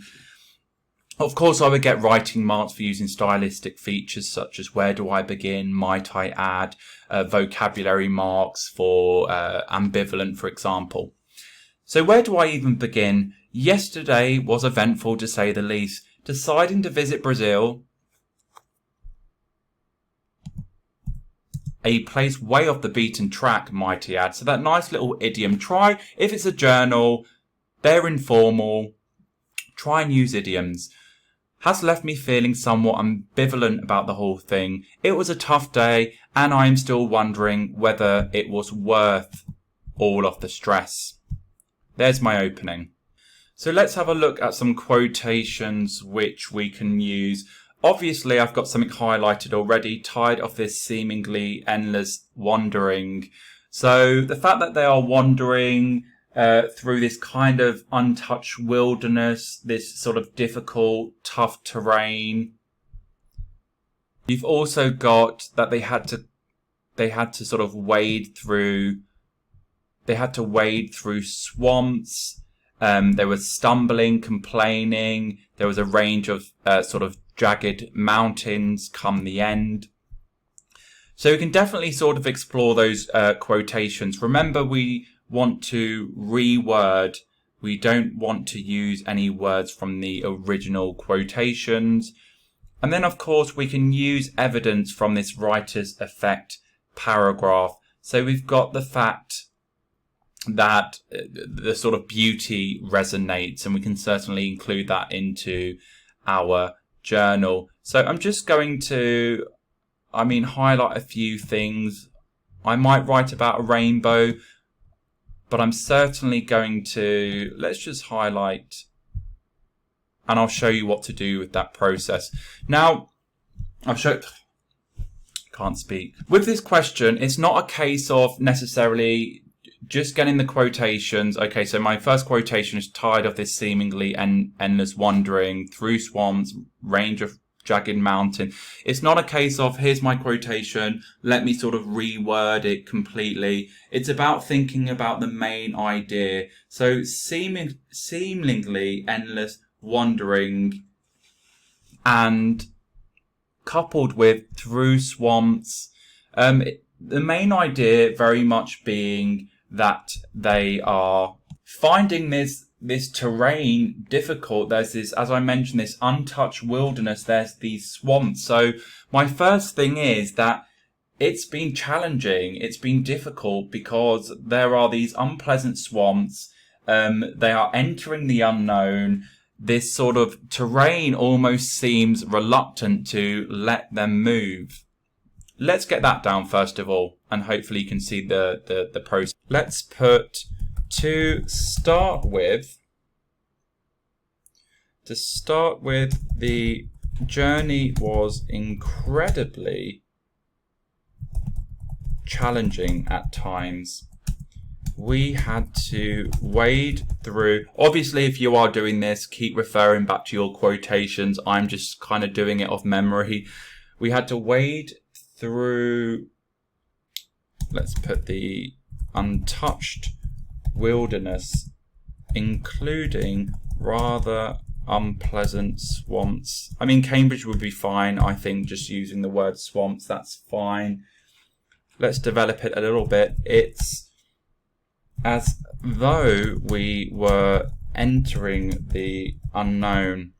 Speaker 1: Of course, I would get writing marks for using stylistic features such as where do I begin, might I add, vocabulary marks for ambivalent, for example. So where do I even begin? Yesterday was eventful to say the least. Deciding to visit Brazil, a place way off the beaten track, might he add. So that nice little idiom. Try, if it's a journal, they're informal, try and use idioms. Has left me feeling somewhat ambivalent about the whole thing. It was a tough day, and I am still wondering whether it was worth all of the stress. There's my opening. So let's have a look at some quotations which we can use. Obviously, I've got something highlighted already, tired of this seemingly endless wandering. So the fact that they are wandering through this kind of untouched wilderness, this sort of difficult, tough terrain. You've also got that they had to sort of wade through swamps. There was stumbling, complaining. There was a range of sort of jagged mountains come the end. So we can definitely sort of explore those quotations. Remember, we want to reword. We don't want to use any words from the original quotations. And then, of course, we can use evidence from this writer's effect paragraph. So we've got the fact that the sort of beauty resonates, and we can certainly include that into our journal. So I'm just going to, highlight a few things. I might write about a rainbow, but I'm certainly going to, let's just highlight, and I'll show you what to do with that process. Now, can't speak. With this question, it's not a case of necessarily just getting the quotations. Okay, so my first quotation is tired of this seemingly endless wandering through swamps, range of jagged mountain. It's not a case of here's my quotation, let me sort of reword it completely. It's about thinking about the main idea. So seemingly endless wandering, and coupled with through swamps, the main idea very much being that they are finding this terrain difficult. There's this, as I mentioned, this untouched wilderness. There's these swamps. So my first thing is that it's been challenging. It's been difficult because there are these unpleasant swamps. They are entering the unknown. This sort of terrain almost seems reluctant to let them move. Let's get that down first of all, and hopefully you can see the process. Let's put to start with, the journey was incredibly challenging at times. We had to wade through. Obviously, if you are doing this, keep referring back to your quotations. I'm just kind of doing it off memory. We had to wade through, let's put the untouched wilderness, including rather unpleasant swamps. I mean, Cambridge would be fine. I think just using the word swamps, that's fine. Let's develop it a little bit. It's as though we were entering the unknown.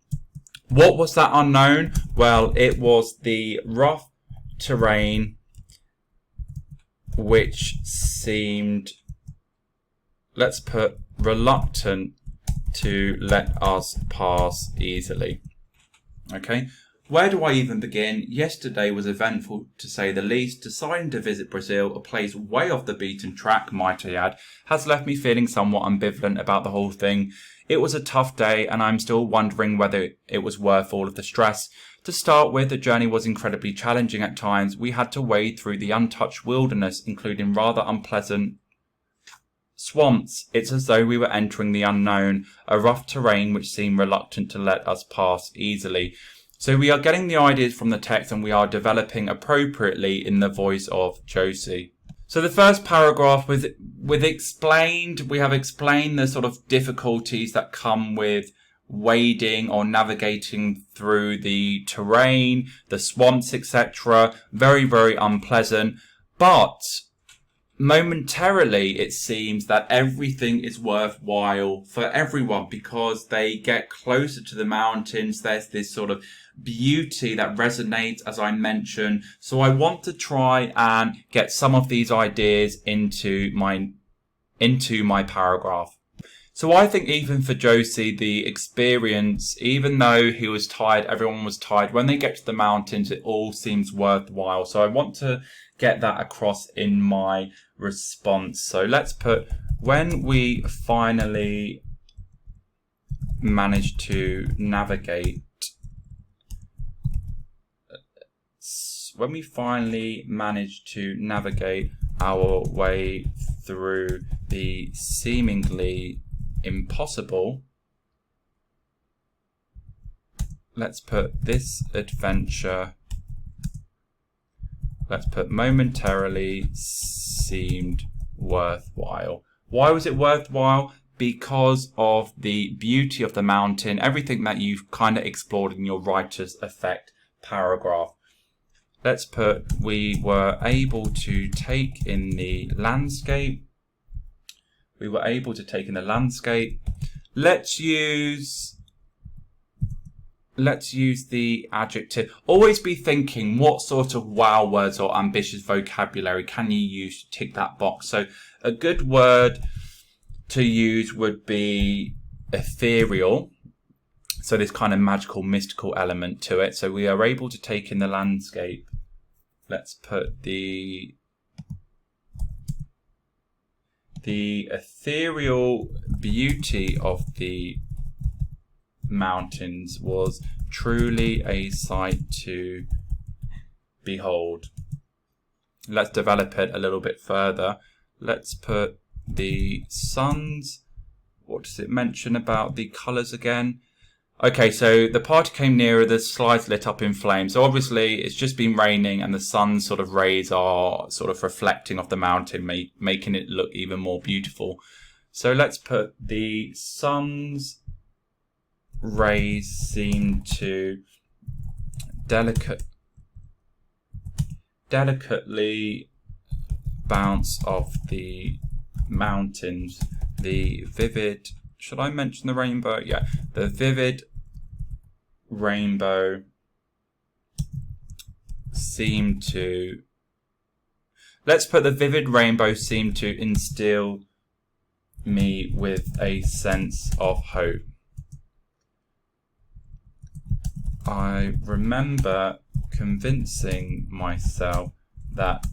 Speaker 1: What was that unknown? Well, it was the rough terrain which seemed, let's put, reluctant to let us pass easily. Okay, Where do I even begin? Yesterday was eventful, to say the least. Deciding to visit Brazil, a place way off the beaten track, might I add, has left me feeling somewhat ambivalent about the whole thing. It was a tough day, and I'm still wondering whether it was worth all of the stress. To start with, the journey was incredibly challenging at times. We had to wade through the untouched wilderness, including rather unpleasant swamps. It's as though we were entering the unknown, a rough terrain which seemed reluctant to let us pass easily. So we are getting the ideas from the text and we are developing appropriately in the voice of Josie. So the first paragraph we have explained the sort of difficulties that come with wading or navigating through the terrain, the swamps, etc. Very, very unpleasant. But momentarily it seems that everything is worthwhile for everyone because they get closer to the mountains. There's this sort of beauty that resonates, as I mentioned. So I want to try and get some of these ideas into my paragraph. So I think even for Josie, the experience, even though he was tired, everyone was tired, when they get to the mountains, it all seems worthwhile. So I want to get that across in my response. So let's put, when we finally manage to navigate our way through the seemingly impossible, let's put this adventure, let's put momentarily seemed worthwhile. Why was it worthwhile? Because of the beauty of the mountain, everything that you've kind of explored in your writer's effect paragraph. Let's put, we were able to take in the landscape. Let's use the adjective. Always be thinking, what sort of wow words or ambitious vocabulary can you use to tick that box? So a good word to use would be ethereal. So this kind of magical, mystical element to it. So we are able to take in the landscape. Let's put the ethereal beauty of the mountains was truly a sight to behold. Let's develop it a little bit further. Let's put the suns. What does it mention about the colours again? Okay, so the party came nearer, the slides lit up in flames. So obviously it's just been raining and the sun's sort of rays are sort of reflecting off the mountain, making it look even more beautiful. So let's put the sun's rays seem to delicately bounce off the mountains. The vivid, should I mention the rainbow? Yeah, the vivid rainbow seemed to, let's put the vivid rainbow seemed to instill me with a sense of hope. I remember convincing myself that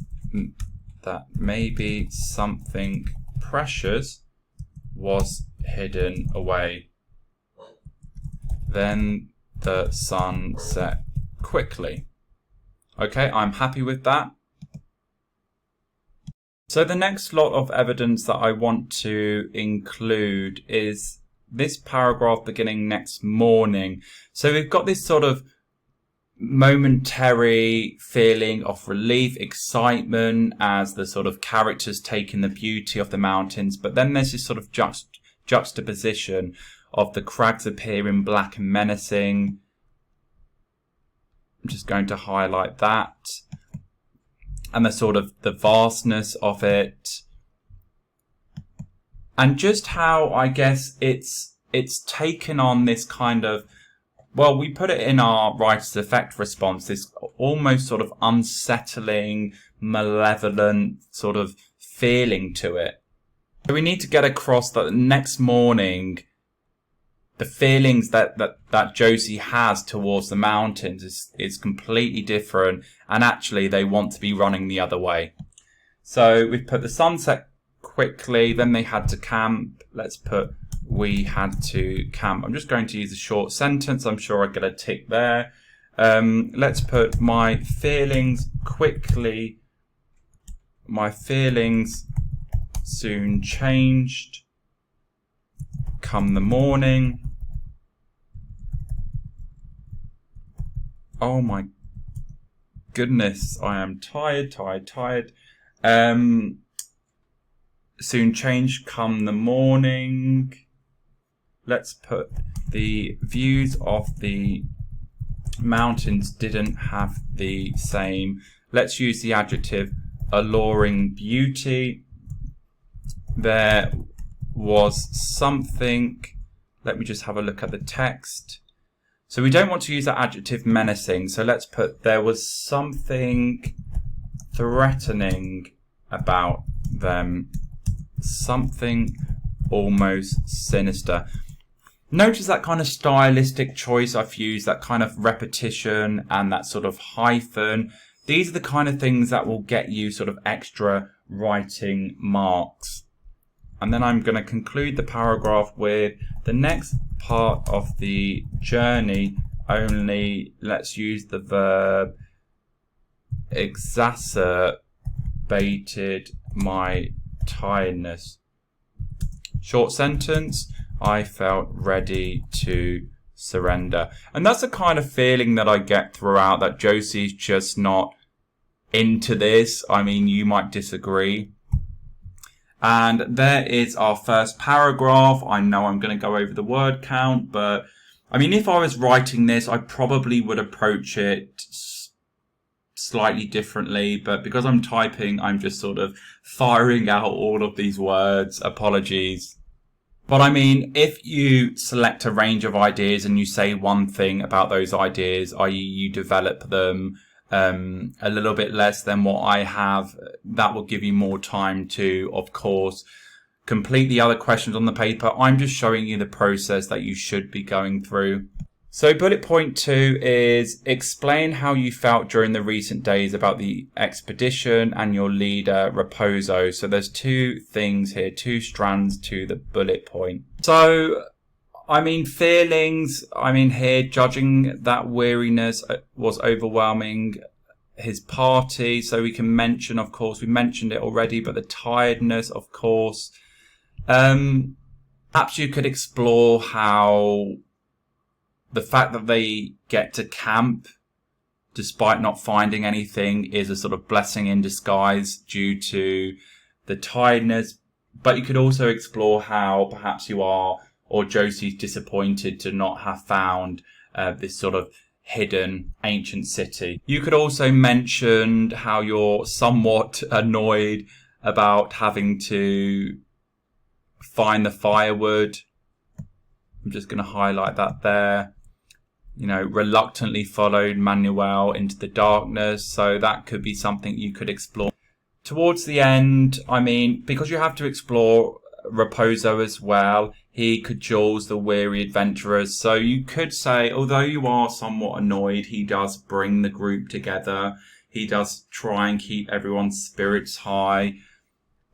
Speaker 1: maybe something precious was hidden away. Then the sun set quickly. Okay, I'm happy with that. So the next lot of evidence that I want to include is this paragraph beginning next morning. So we've got this sort of momentary feeling of relief, excitement as the sort of characters take in the beauty of the mountains, but then there's this sort of juxtaposition of the crags appearing black and menacing. I'm just going to highlight that, and the sort of the vastness of it, and just how I guess it's taken on this kind of, well, we put it in our writer's effect response, this almost sort of unsettling, malevolent sort of feeling to it. So we need to get across that the next morning the feelings that Josie has towards the mountains is completely different, and actually they want to be running the other way. So we've put the sunset quickly, then they had to camp. Let's put we had to camp. I'm just going to use a short sentence. I'm sure I get a tick there. Let's put my feelings quickly. My feelings soon changed. Come the morning. Oh my goodness, I am tired. Soon changed come the morning. Let's put the views of the mountains didn't have the same. Let's use the adjective alluring beauty. There was something. Let me just have a look at the text. So we don't want to use that adjective menacing. So let's put there was something threatening about them. Something almost sinister. Notice that kind of stylistic choice I've used, that kind of repetition and that sort of hyphen. These are the kind of things that will get you sort of extra writing marks. And then I'm going to conclude the paragraph with the next part of the journey. Only let's use the verb exacerbated my tiredness. Short sentence. I felt ready to surrender. And that's the kind of feeling that I get throughout, that Josie's just not into this. I mean, you might disagree. And there is our first paragraph. I know I'm going to go over the word count, but I mean, if I was writing this, I probably would approach it slightly differently. But because I'm typing, I'm just sort of firing out all of these words. Apologies. But I mean, if you select a range of ideas and you say one thing about those ideas, i.e. you develop them a little bit less than what I have, that will give you more time to, of course, complete the other questions on the paper. I'm just showing you the process that you should be going through. So bullet point 2 is explain how you felt during the recent days about the expedition and your leader, Raposo. So there's two things here, two strands to the bullet point. So, I mean, feelings, I mean, here, judging that weariness was overwhelming his party. So we can mention, of course, we mentioned it already, but the tiredness, of course. Perhaps you could explore how the fact that they get to camp despite not finding anything is a sort of blessing in disguise due to the tiredness. But you could also explore how perhaps you are, or Josie's disappointed to not have found this sort of hidden ancient city. You could also mention how you're somewhat annoyed about having to find the firewood. I'm just going to highlight that there. You know, reluctantly followed Manuel into the darkness. So that could be something you could explore. Towards the end, I mean, because you have to explore Raposo as well, he cajoles the weary adventurers. So you could say, although you are somewhat annoyed, he does bring the group together. He does try and keep everyone's spirits high.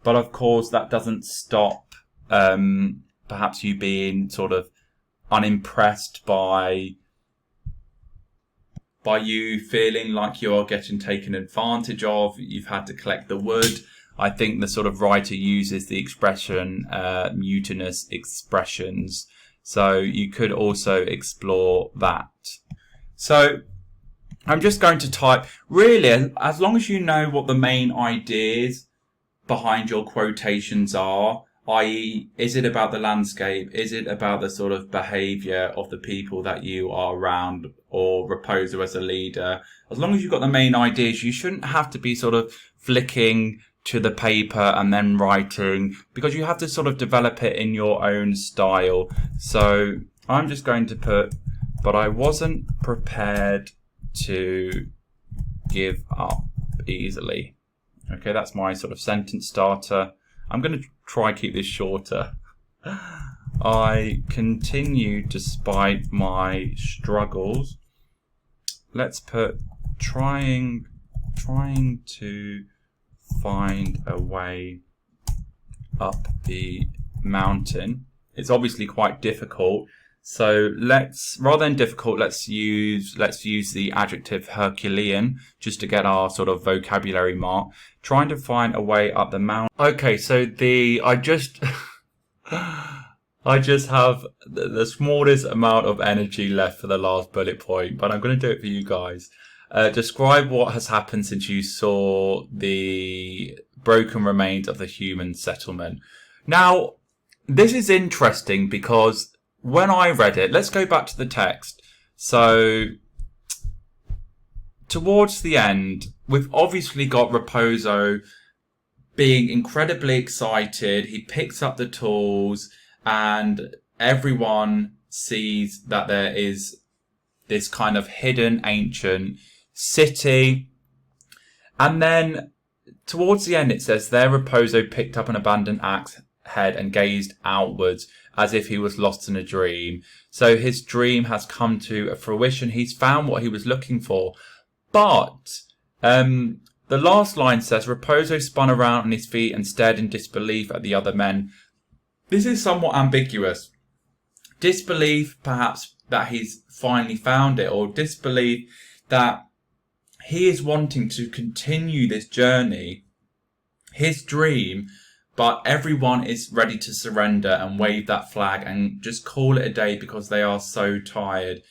Speaker 1: But of course, that doesn't stop perhaps you being sort of unimpressed by you feeling like you're getting taken advantage of. You've had to collect the wood. I think the sort of writer uses the expression mutinous expressions. So you could also explore that. So I'm just going to type, really, as long as you know what the main ideas behind your quotations are, i.e. is it about the landscape? Is it about the sort of behaviour of the people that you are around, or Raposo as a leader? As long as you've got the main ideas, you shouldn't have to be sort of flicking to the paper and then writing, because you have to sort of develop it in your own style. So I'm just going to put, but I wasn't prepared to give up easily. Okay, that's my sort of sentence starter. I'm going to try keep this shorter. I continue despite my struggles. Let's put trying to find a way up the mountain. It's obviously quite difficult. So rather than difficult, let's use the adjective Herculean just to get our sort of vocabulary mark. Trying to find a way up the mountain. Okay, so I just I just have the smallest amount of energy left for the last bullet point, but I'm going to do it for you guys. Describe what has happened since you saw the broken remains of the human settlement. Now, this is interesting because when I read it, let's go back to the text. So, towards the end, we've obviously got Raposo being incredibly excited. He picks up the tools and everyone sees that there is this kind of hidden ancient city. And then towards the end, it says there Raposo picked up an abandoned axe head and gazed outwards as if he was lost in a dream. So his dream has come to fruition. He's found what he was looking for. But the last line says Raposo spun around on his feet and stared in disbelief at the other men. This is somewhat ambiguous. Disbelief, perhaps, that he's finally found it, or disbelief that he is wanting to continue this journey, his dream, but everyone is ready to surrender and wave that flag and just call it a day because they are so tired.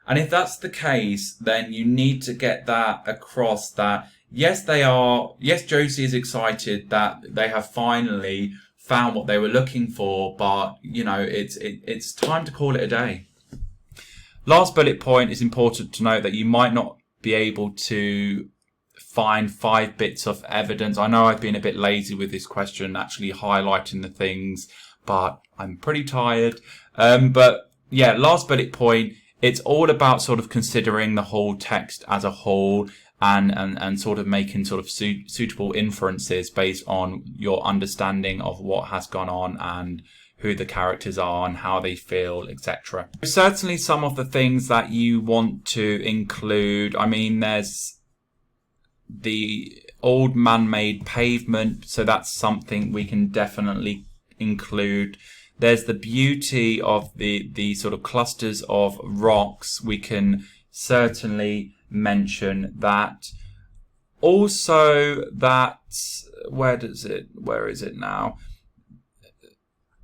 Speaker 1: And if that's the case, then you need to get that across that, yes, Josie is excited that they have finally found what they were looking for, but, it's time to call it a day. Last bullet point is important to note that you might not be able to find 5 bits of evidence. I know I've been a bit lazy with this question, actually highlighting the things, but I'm pretty tired. But yeah, last bullet point, it's all about sort of considering the whole text as a whole and sort of making sort of suitable inferences based on your understanding of what has gone on and who the characters are and how they feel, etc. Certainly some of the things that you want to include, I mean, there's the old man-made pavement, so that's something we can definitely include. There's the beauty of the sort of clusters of rocks. We can certainly mention that. Also, that where is it now?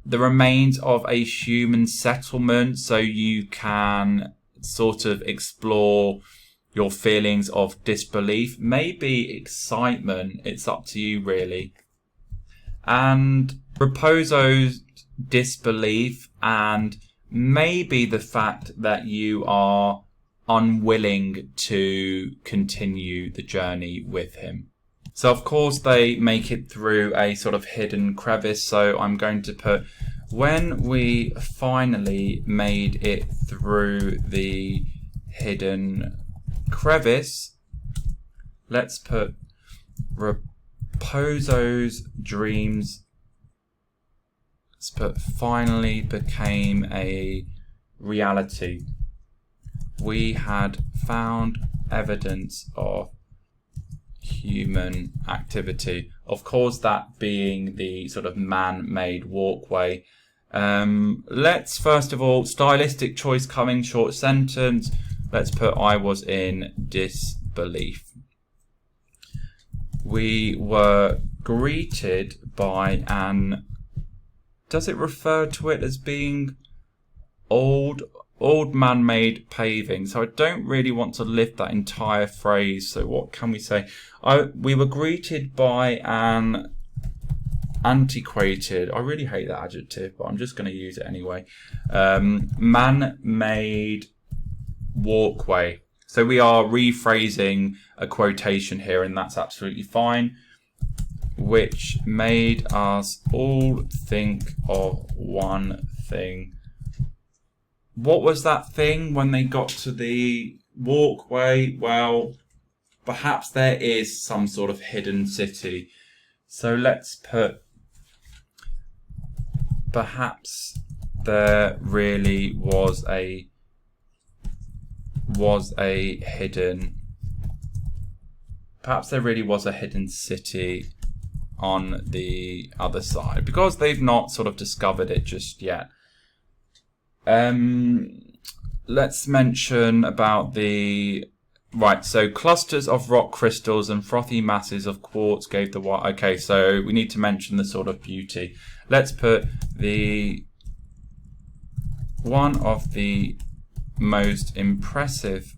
Speaker 1: The remains of a human settlement, so you can sort of explore your feelings of disbelief, maybe excitement. It's up to you, really. And Raposo's disbelief, and maybe the fact that you are unwilling to continue the journey with him. So of course they make it through a sort of hidden crevice, so I'm going to put when we finally made it through the hidden crevice. Let's put Raposo's dreams, let's put finally became a reality. We had found evidence of human activity. Of course, that being the sort of man-made walkway. Let's first of all, stylistic choice coming, short sentence. Let's put I was in disbelief. We were greeted by an, does it refer to it as being old man-made paving? So I don't really want to lift that entire phrase. So what can we say? We were greeted by an antiquated, I really hate that adjective, but I'm just going to use it anyway. Man-made walkway. So we are rephrasing a quotation here, and that's absolutely fine. Which made us all think of one thing. What was that thing when they got to the walkway? Well, perhaps there is some sort of hidden city. So let's put perhaps there really was a hidden, perhaps there really was a hidden city on the other side, because they've not sort of discovered it just yet. Let's mention about the right. So clusters of rock crystals and frothy masses of quartz gave the white. Okay, so we need to mention the sort of beauty. Let's put the one of the most impressive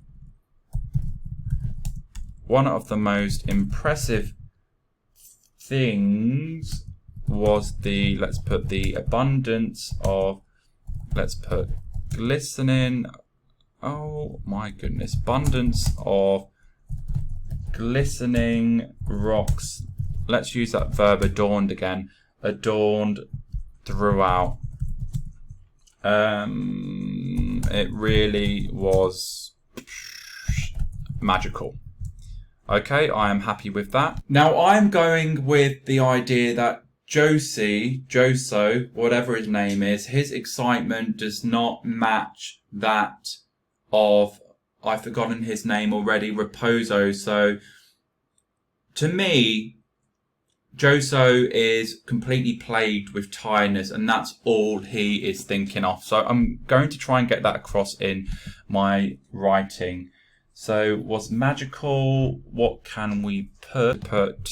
Speaker 1: things was the, let's put the abundance of, let's put glistening, oh my goodness, abundance of glistening rocks. Let's use that verb adorned again, adorned throughout. It really was magical. Okay, I am happy with that. Now I'm going with the idea that Joso, whatever his name is, his excitement does not match that of, I've forgotten his name already, Raposo. So to me, Joso is completely plagued with tiredness, and that's all he is thinking of. So I'm going to try and get that across in my writing. So was magical, what can we put?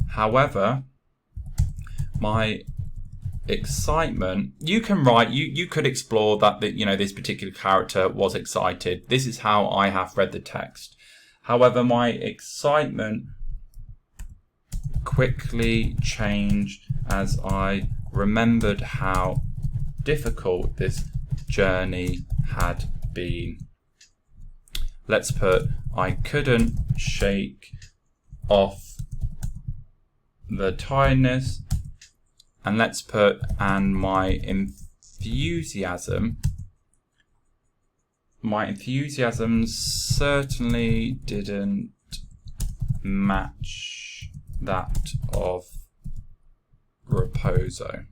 Speaker 1: However, my excitement, you can write, you could explore that, you know, this particular character was excited. This is how I have read the text. However, my excitement quickly changed as I remembered how difficult this journey had been. Let's put, I couldn't shake off the tiredness, and let's put, and my enthusiasm certainly didn't match that of Raposo.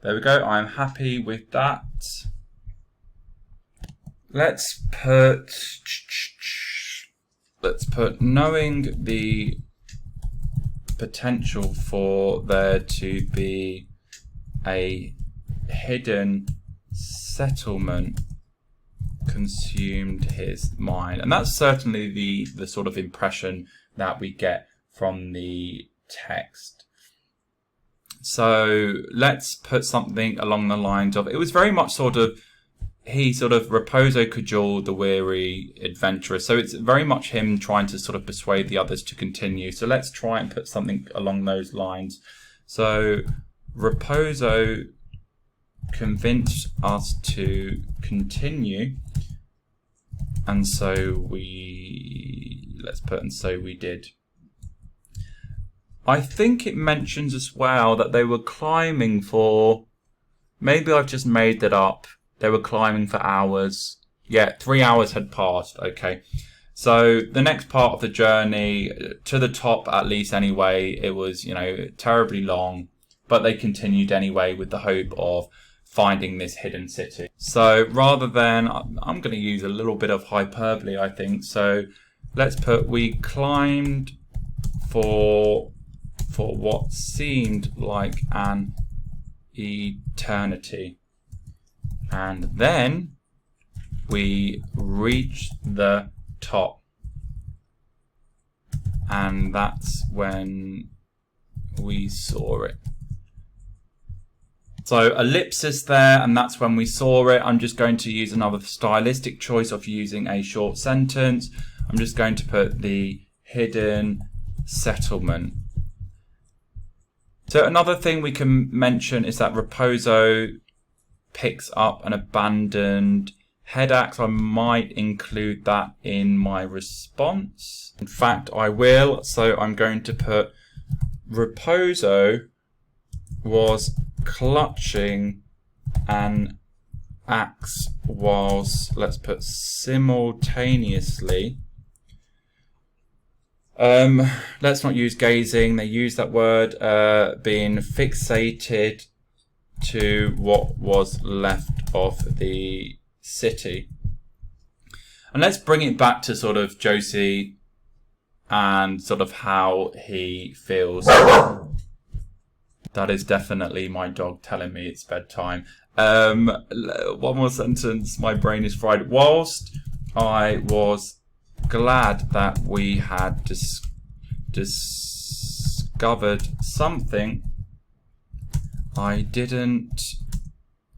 Speaker 1: There we go, I'm happy with that. Let's put knowing the potential for there to be a hidden settlement consumed his mind. And that's certainly the sort of impression that we get from the text. So let's put something along the lines of, it was very much Raposo cajoled the weary adventurer. So it's very much him trying to sort of persuade the others to continue. So let's try and put something along those lines. So Raposo convinced us to continue, and so we, let's put, and so we did. I think it mentions as well that they were climbing for, maybe I've just made that up. They were climbing for hours. Yeah, 3 hours had passed. Okay. So the next part of the journey, to the top at least anyway, it was, you know, terribly long, but they continued anyway with the hope of finding this hidden city. So rather than, I'm going to use a little bit of hyperbole, I think. So let's put, we climbed for what seemed like an eternity. And then we reached the top. And that's when we saw it. So ellipsis there, and that's when we saw it. I'm just going to use another stylistic choice of using a short sentence. I'm just going to put the hidden settlement. So another thing we can mention is that Raposo picks up an abandoned head axe. I might include that in my response. In fact, I will. So I'm going to put Raposo was clutching an axe whilst, let's put, simultaneously. Let's not use gazing. They use that word, being fixated to what was left of the city. And let's bring it back to sort of Josie and sort of how he feels. That is definitely my dog telling me it's bedtime. One more sentence. My brain is fried. Whilst I was glad that we had discovered something, I didn't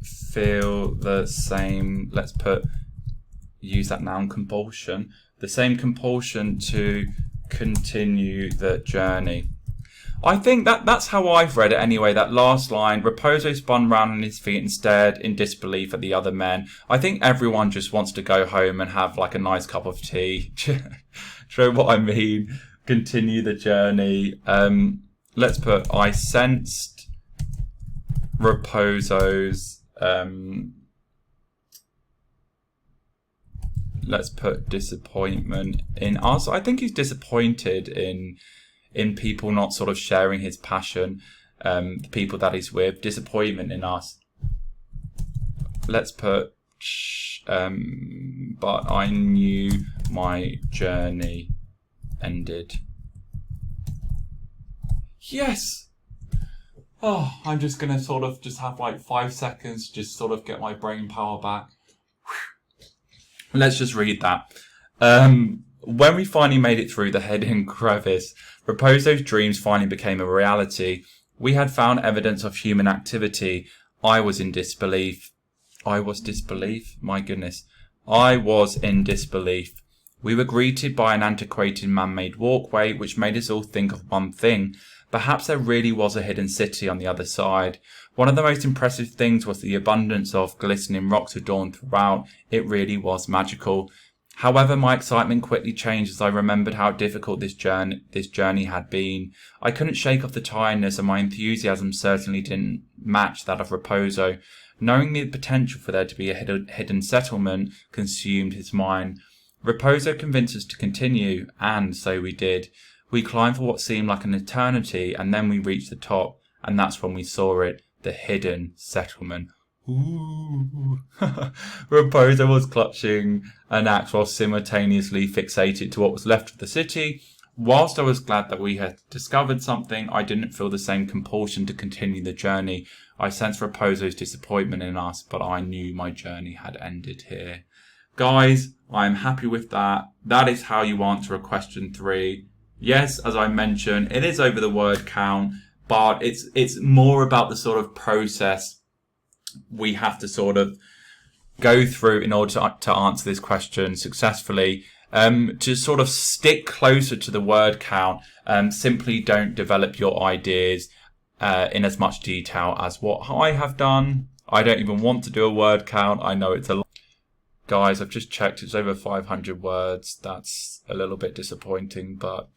Speaker 1: feel the same, use that noun, compulsion, the same compulsion to continue the journey. I think that's how I've read it anyway, that last line. Raposo spun round on his feet and stared in disbelief at the other men. I think everyone just wants to go home and have like a nice cup of tea. Do you know what I mean? Continue the journey. Let's put, I sensed Raposo's, let's put disappointment in us. I think he's disappointed in people not sort of sharing his passion, the people that he's with. Disappointment in us. Let's put, but I knew my journey ended. Yes! Oh, I'm just going to sort of just have like 5 seconds, just sort of get my brain power back. Let's just read that. When we finally made it through the hidden crevice, Raposo's dreams finally became a reality. We had found evidence of human activity. I was in disbelief. I was disbelief? My goodness. I was in disbelief. We were greeted by an antiquated man-made walkway, which made us all think of one thing. Perhaps there really was a hidden city on the other side. One of the most impressive things was the abundance of glistening rocks adorned throughout. It really was magical. However, my excitement quickly changed as I remembered how difficult this journey had been. I couldn't shake off the tiredness, and my enthusiasm certainly didn't match that of Raposo. Knowing the potential for there to be a hidden settlement consumed his mind. Raposo convinced us to continue, and so we did. We climbed for what seemed like an eternity, and then we reached the top, and that's when we saw it, the hidden settlement. Ooh. Raposo was clutching an axe while simultaneously fixated to what was left of the city. Whilst I was glad that we had discovered something, I didn't feel the same compulsion to continue the journey. I sensed Raposo's disappointment in us, but I knew my journey had ended here. Guys, I'm happy with that. That is how you answer a question 3. Yes, as I mentioned, it is over the word count, but it's more about the sort of process we have to sort of go through in order to answer this question successfully. To sort of stick closer to the word count, simply don't develop your ideas in as much detail as what I have done. I don't even want to do a word count. I know it's a lot. Guys, I've just checked, it's over 500 words. That's a little bit disappointing, but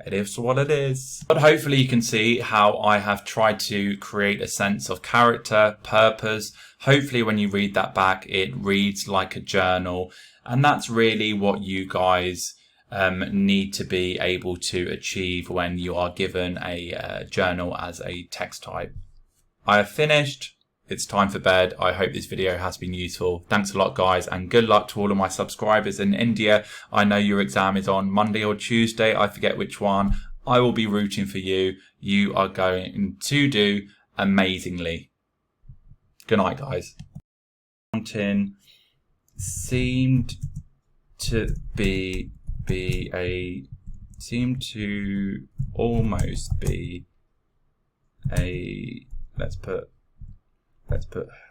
Speaker 1: it is what it is. But hopefully you can see how I have tried to create a sense of character, purpose. Hopefully when you read that back, it reads like a journal. And that's really what you guys need to be able to achieve when you are given a journal as a text type. I have finished. It's time for bed. I hope this video has been useful. Thanks a lot, guys, and good luck to all of my subscribers in India. I know your exam is on Monday or Tuesday. I forget which one. I will be rooting for you. You are going to do amazingly. Good night, guys. Mountain seemed to almost be a, let's put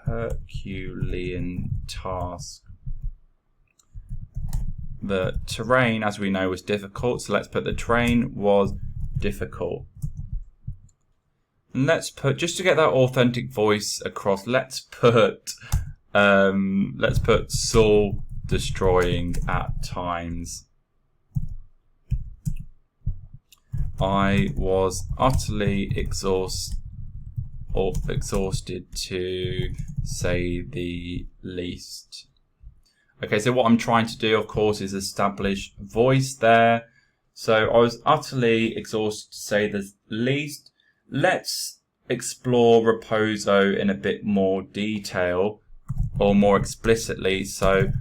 Speaker 1: Herculean task. The terrain, as we know, was difficult, so let's put the terrain was difficult. And let's put, just to get that authentic voice across, let's put soul destroying at times. I was utterly exhausted to say the least. Okay, so what I'm trying to do, of course, is establish voice there. So I was utterly exhausted to say the least. Let's explore Raposo in a bit more detail or more explicitly. So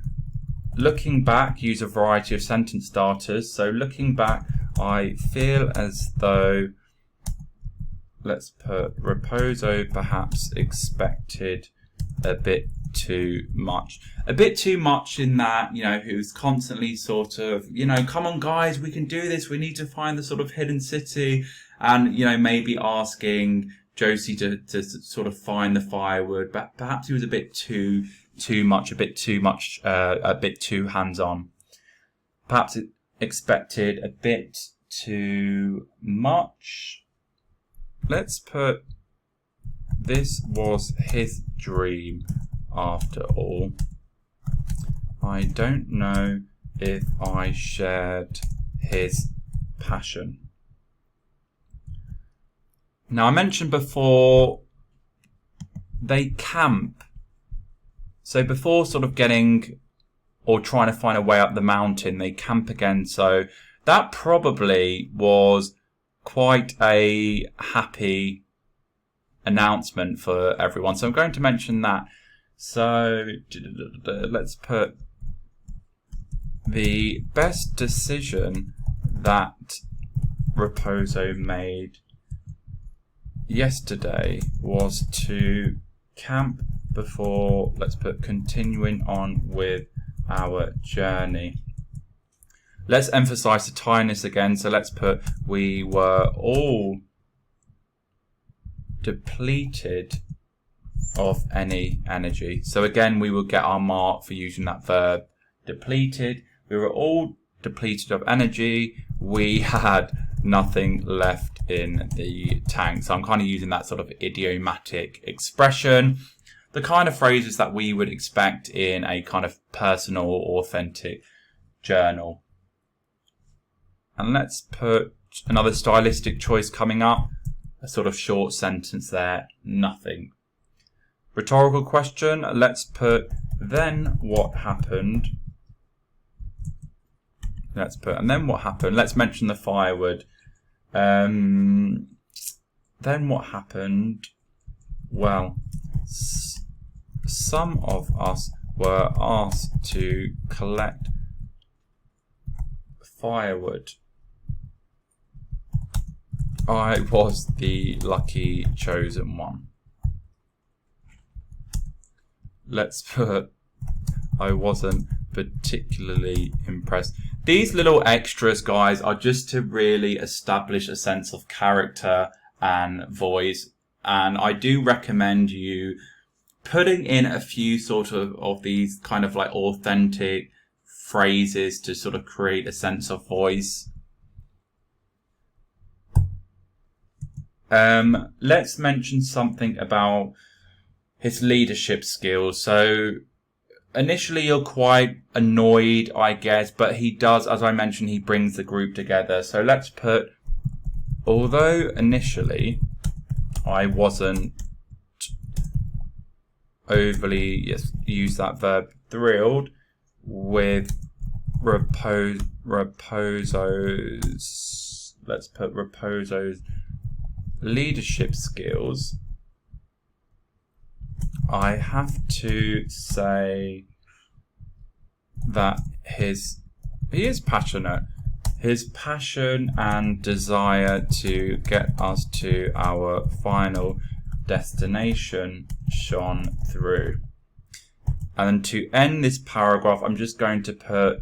Speaker 1: looking back, use a variety of sentence starters. So looking back, I feel as though, let's put Raposo perhaps expected a bit too much. A bit too much in that, you know, he was constantly sort of, you know, come on guys, we can do this. We need to find the sort of hidden city. And, you know, maybe asking Josie to sort of find the firewood. But perhaps he was a bit too much, a bit too hands-on. Perhaps it expected a bit too much. Let's put, this was his dream after all. I don't know if I shared his passion. Now, I mentioned before they camp. So before sort of getting or trying to find a way up the mountain, they camp again. So that probably was quite a happy announcement for everyone. So I'm going to mention that. So let's put the best decision that Raposo made yesterday was to camp before, let's put, continuing on with our journey. Let's emphasize the tiredness again. So let's put, we were all depleted of any energy. So again, we will get our mark for using that verb, depleted. We were all depleted of energy. We had nothing left in the tank. So I'm kind of using that sort of idiomatic expression, the kind of phrases that we would expect in a kind of personal, authentic journal. And let's put another stylistic choice coming up, a sort of short sentence there, nothing. Rhetorical question, let's put, then what happened? Let's put, and then what happened? Let's mention the firewood. Then what happened? Well, some of us were asked to collect firewood. I was the lucky chosen one. Let's put, I wasn't particularly impressed. These little extras, guys, are just to really establish a sense of character and voice. And I do recommend you putting in a few sort of these kind of like authentic phrases to sort of create a sense of voice. Let's mention something about his leadership skills. So initially you're quite annoyed, I guess, but he does, as I mentioned, he brings the group together. So let's put, although initially I wasn't overly, yes, use that verb, thrilled with Raposo's, let's put Raposo's leadership skills, I have to say that he is passionate. His passion and desire to get us to our final destination shone through. And to end this paragraph, I'm just going to put,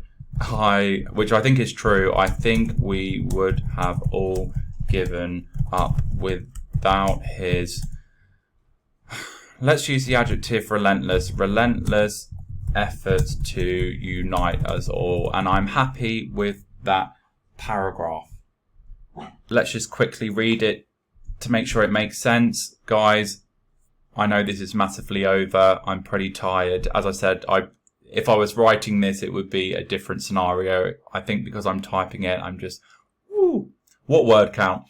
Speaker 1: which I think is true, I think we would have all given up without his, let's use the adjective relentless efforts to unite us all. And I'm happy with that paragraph. Let's just quickly read it to make sure it makes sense. Guys, I know this is massively over. I'm pretty tired. As I said, if I was writing this, it would be a different scenario. I think because I'm typing it, I'm just, woo, what word count?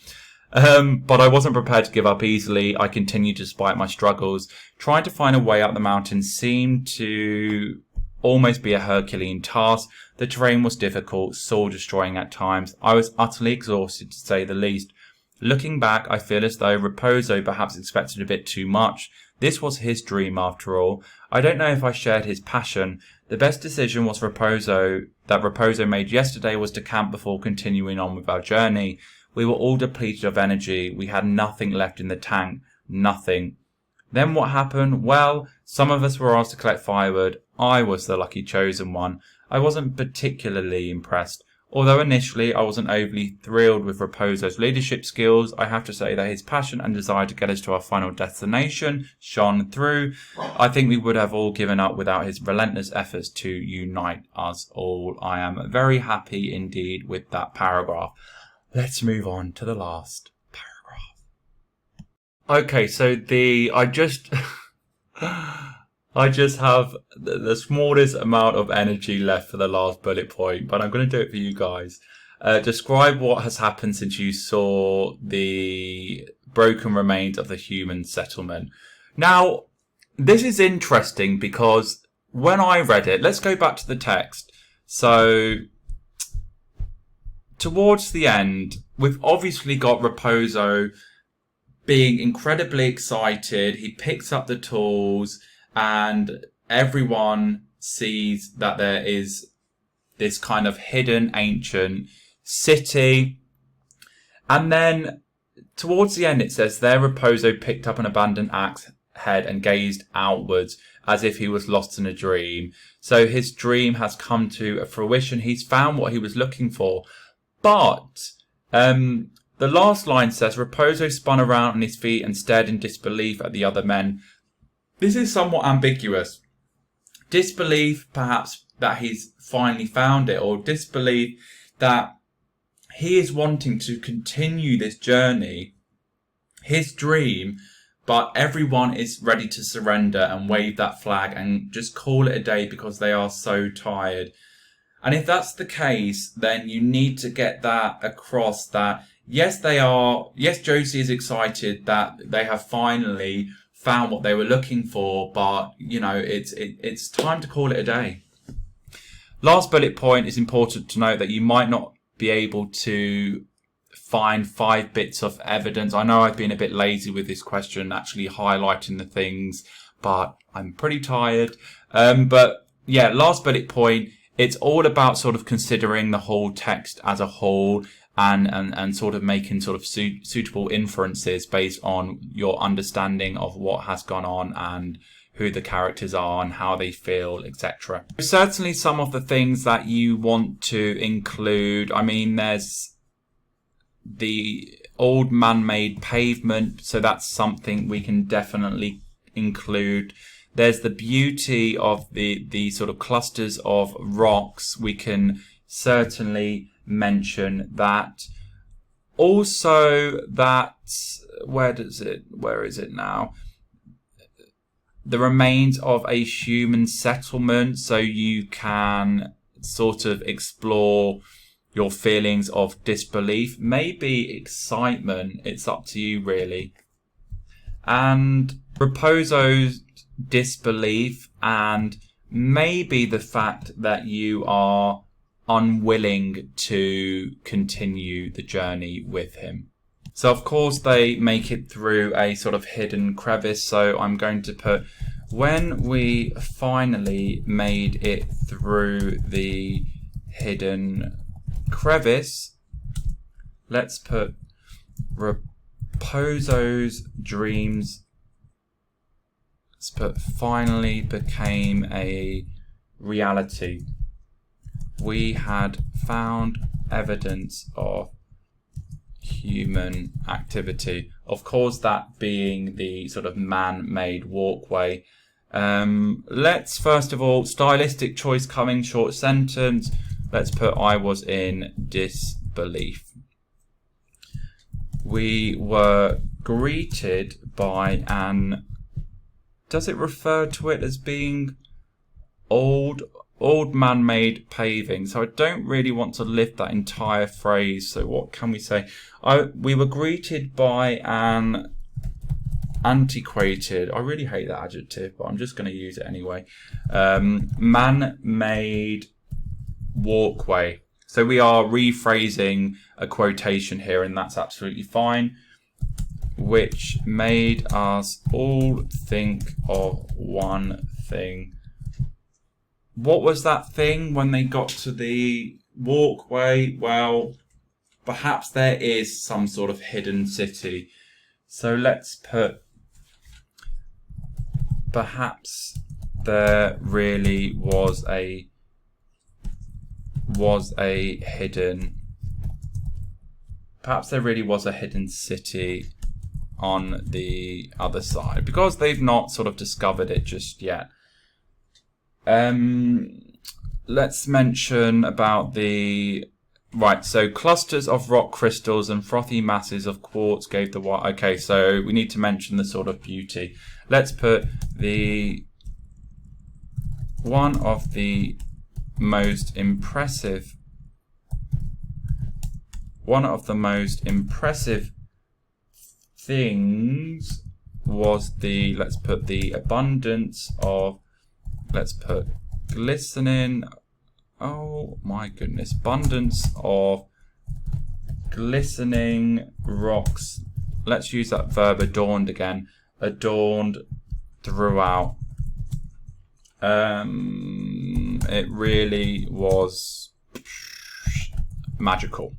Speaker 1: But I wasn't prepared to give up easily. I continued despite my struggles. Trying to find a way up the mountain seemed to almost be a Herculean task. The terrain was difficult, soul destroying at times. I was utterly exhausted, to say the least. Looking back, I feel as though Raposo perhaps expected a bit too much. This was his dream after all. I don't know if I shared his passion. The best decision that Raposo made yesterday was to camp before continuing on with our journey. We were all depleted of energy. We had nothing left in the tank. Nothing. Then what happened? Well, some of us were asked to collect firewood. I was the lucky chosen one. I wasn't particularly impressed. Although initially I wasn't overly thrilled with Raposo's leadership skills, I have to say that his passion and desire to get us to our final destination shone through. I think we would have all given up without his relentless efforts to unite us all. I am very happy indeed with that paragraph. Let's move on to the last paragraph. Okay, so I just have the smallest amount of energy left for the last bullet point, but I'm going to do it for you guys. Describe what has happened since you saw the broken remains of the human settlement. Now, this is interesting because when I read it, let's go back to the text. So, towards the end, we've obviously got Raposo being incredibly excited. He picks up the tools, and everyone sees that there is this kind of hidden ancient city. And then towards the end it says, there Raposo picked up an abandoned axe head and gazed outwards as if he was lost in a dream. So his dream has come to fruition. He's found what he was looking for. But the last line says, Raposo spun around on his feet and stared in disbelief at the other men. This is somewhat ambiguous. Disbelief, perhaps, that he's finally found it, or disbelief that he is wanting to continue this journey, his dream, but everyone is ready to surrender and wave that flag and just call it a day because they are so tired. And if that's the case, then you need to get that across that, yes, Josie is excited that they have finally found what they were looking for, but it's time to call it a day. Last bullet point is important to note that you might not be able to find 5 bits of evidence. I know I've been a bit lazy with this question, actually highlighting the things, but I'm pretty tired. But yeah, last bullet point, it's all about sort of considering the whole text as a whole, and sort of making sort of suitable inferences based on your understanding of what has gone on and who the characters are and how they feel, etc. Certainly some of the things that you want to include, I mean, there's the old man-made pavement, so that's something we can definitely include. There's the beauty of the sort of clusters of rocks. We can certainly mention that. Also, that where is it now? The remains of a human settlement, so you can sort of explore your feelings of disbelief, maybe excitement. It's up to you really. And Raposo's disbelief, and maybe the fact that you are unwilling to continue the journey with him. So of course they make it through a sort of hidden crevice, so I'm going to put, when we finally made it through the hidden crevice, let's put Raposo's dreams, let's put finally became a reality. We had found evidence of human activity. Of course, that being the sort of man-made walkway. Let's first of all, stylistic choice coming, short sentence. Let's put, I was in disbelief. We were greeted by an, does it refer to it as being old man-made paving? So I don't really want to lift that entire phrase. So what can we say? We were greeted by an antiquated, I really hate that adjective, but I'm just going to use it anyway. Man-made walkway. So we are rephrasing a quotation here, and that's absolutely fine. Which made us all think of one thing. What was that thing when they got to the walkway? Well, perhaps there is some sort of hidden city. So let's put, perhaps there really was a hidden, perhaps there really was a hidden city on the other side, because they've not sort of discovered it just yet. Let's mention about the, right, so clusters of rock crystals and frothy masses of quartz gave the white. Okay, so we need to mention the sort of beauty. Let's put the one of the most impressive things was the, let's put the abundance of, let's put glistening, oh my goodness, abundance of glistening rocks. Let's use that verb adorned again, adorned throughout. It really was magical.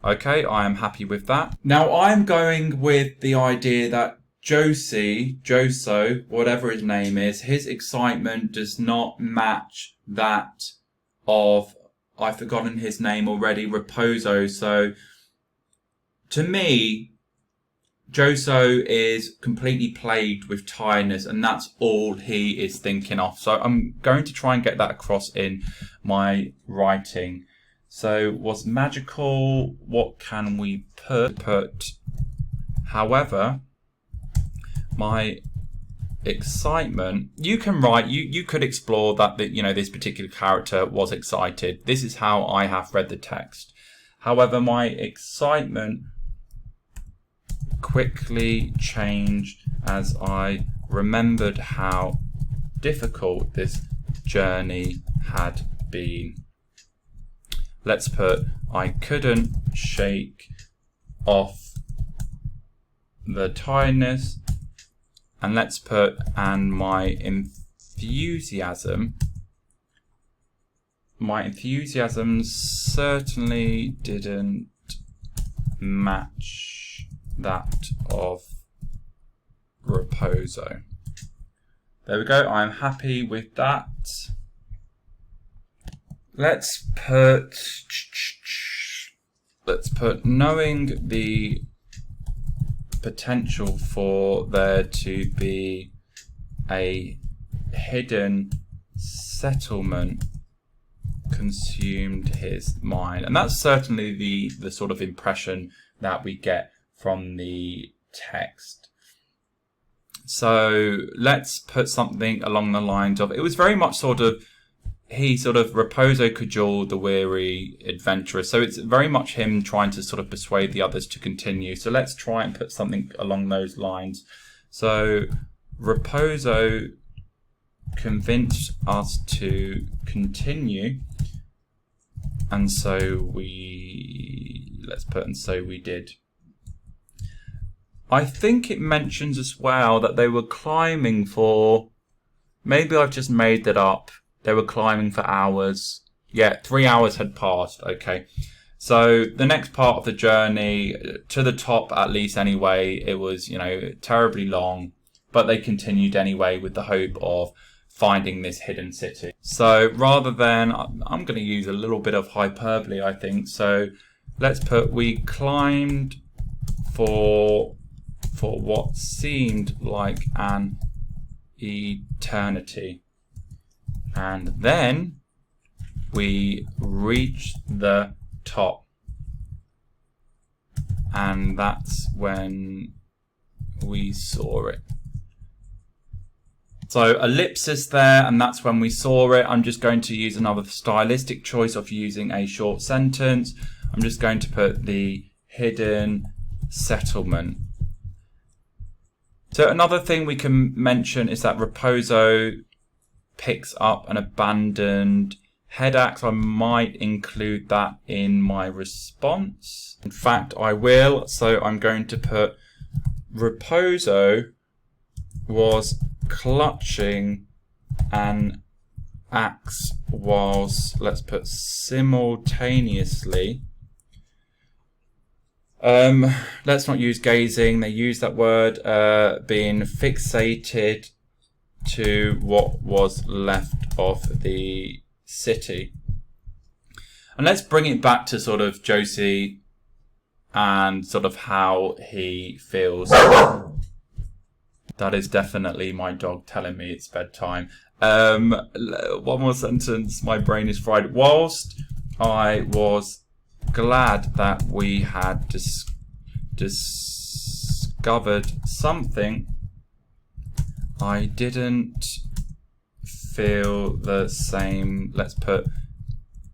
Speaker 1: Okay, I am happy with that. Now I'm going with the idea that Joso, whatever his name is, his excitement does not match that of, I've forgotten his name already, Raposo. So to me, Joso is completely plagued with tiredness, and that's all he is thinking of. So I'm going to try and get that across in my writing. So was magical, what can we put? However, my excitement, you can write, you could explore that, you know, this particular character was excited. This is how I have read the text. However, my excitement quickly changed as I remembered how difficult this journey had been. Let's put, I couldn't shake off the tiredness. And let's put, and my enthusiasm certainly didn't match that of Raposo. There we go, I'm happy with that. Let's put knowing the potential for there to be a hidden settlement consumed his mind. And that's certainly the sort of impression that we get from the text. So let's put something along the lines of, it was very much Raposo cajoled the weary adventurer. So it's very much him trying to sort of persuade the others to continue. So let's try and put something along those lines. So Raposo convinced us to continue. And so we did. I think it mentions as well that they were climbing for, maybe I've just made that up. They were climbing for hours. Yeah, 3 hours had passed. Okay. So the next part of the journey, to the top at least anyway, it was, you know, terribly long. But they continued anyway with the hope of finding this hidden city. So rather than, I'm going to use a little bit of hyperbole, I think. So let's put, we climbed for what seemed like an eternity. And then we reached the top. And that's when we saw it. So ellipsis there, and that's when we saw it. I'm just going to use another stylistic choice of using a short sentence. I'm just going to put the hidden settlement. So another thing we can mention is that Raposo picks up an abandoned Head axe, I might include that in my response. In fact, I will. So I'm going to put Raposo was clutching an axe whilst, let's put simultaneously. Let's not use gazing. They use that word, being fixated to what was left of the city. And let's bring it back to sort of Josie and sort of how he feels. That is definitely my dog telling me it's bedtime. One more sentence. My brain is fried. Whilst I was glad that we had discovered something, I didn't feel the same, let's put,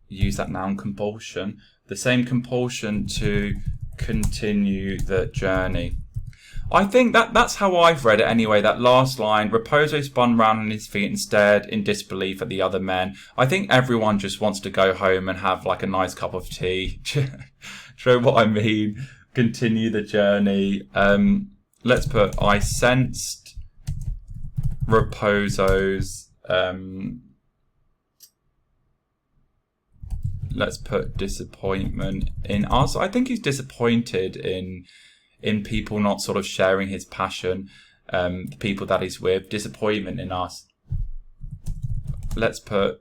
Speaker 1: use that noun, compulsion, the same compulsion to continue the journey. I think that's how I've read it anyway, that last line, Raposo spun round on his feet and stared in disbelief at the other men. I think everyone just wants to go home and have like a nice cup of tea. Do you know what I mean? Continue the journey. Let's put, I sensed Raposo's, let's put disappointment in us. I think he's disappointed in people not sort of sharing his passion, the people that he's with, disappointment in us. Let's put,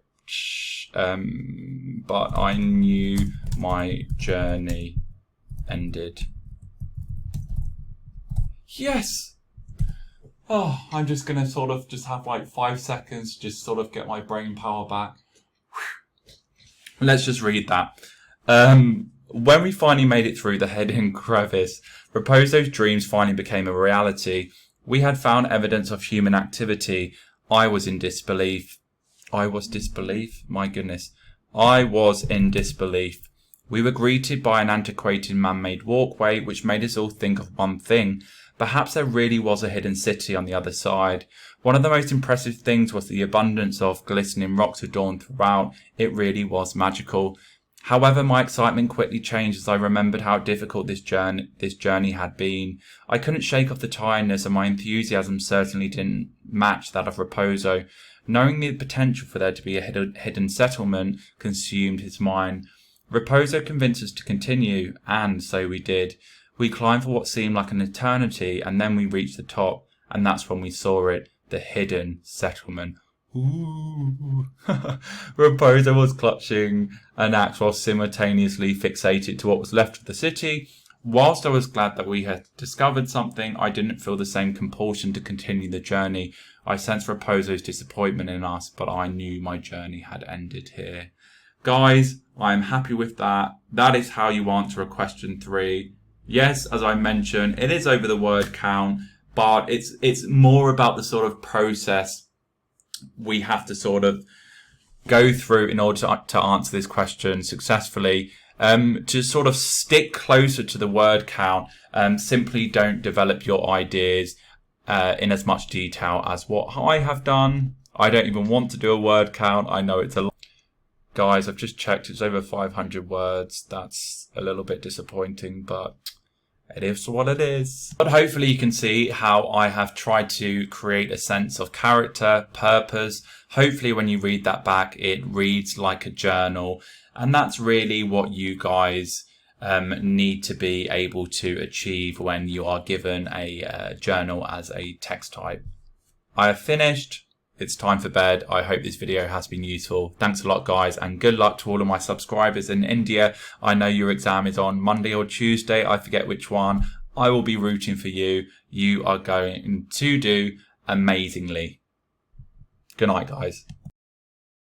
Speaker 1: but I knew my journey ended. Yes! Oh, I'm just going to sort of just have like 5 seconds, just sort of get my brain power back. Let's just read that. When we finally made it through the hidden crevice, Raposo's dreams finally became a reality. We had found evidence of human activity. I was in disbelief. I was disbelief? My goodness. I was in disbelief. We were greeted by an antiquated man-made walkway, which made us all think of one thing. Perhaps there really was a hidden city on the other side. One of the most impressive things was the abundance of glistening rocks adorned throughout. It really was magical. However, my excitement quickly changed as I remembered how difficult this journey had been. I couldn't shake off the tiredness, and my enthusiasm certainly didn't match that of Raposo. Knowing the potential for there to be a hidden settlement consumed his mind. Raposo convinced us to continue, and so we did. We climbed for what seemed like an eternity, and then we reached the top, and that's when we saw it, the hidden settlement. Ooh. Raposo was clutching an axe while simultaneously fixated to what was left of the city. Whilst I was glad that we had discovered something, I didn't feel the same compulsion to continue the journey. I sensed Raposo's disappointment in us, but I knew my journey had ended here. Guys, I'm happy with that. That is how you answer a question 3. Yes, as I mentioned, it is over the word count, but it's more about the sort of process we have to sort of go through in order to answer this question successfully. To sort of stick closer to the word count, simply don't develop your ideas in as much detail as what I have done. I don't even want to do a word count. I know it's a lot. Guys, I've just checked, it's over 500 words. That's a little bit disappointing, but it is what it is. But hopefully you can see how I have tried to create a sense of character, purpose. Hopefully when you read that back, it reads like a journal. And that's really what you guys need to be able to achieve when you are given a journal as a text type. I have finished. It's time for bed. I hope this video has been useful. Thanks a lot, guys, and good luck to all of my subscribers in India. I know your exam is on Monday or Tuesday. I forget which one. I will be rooting for you. You are going to do amazingly. Good night, guys.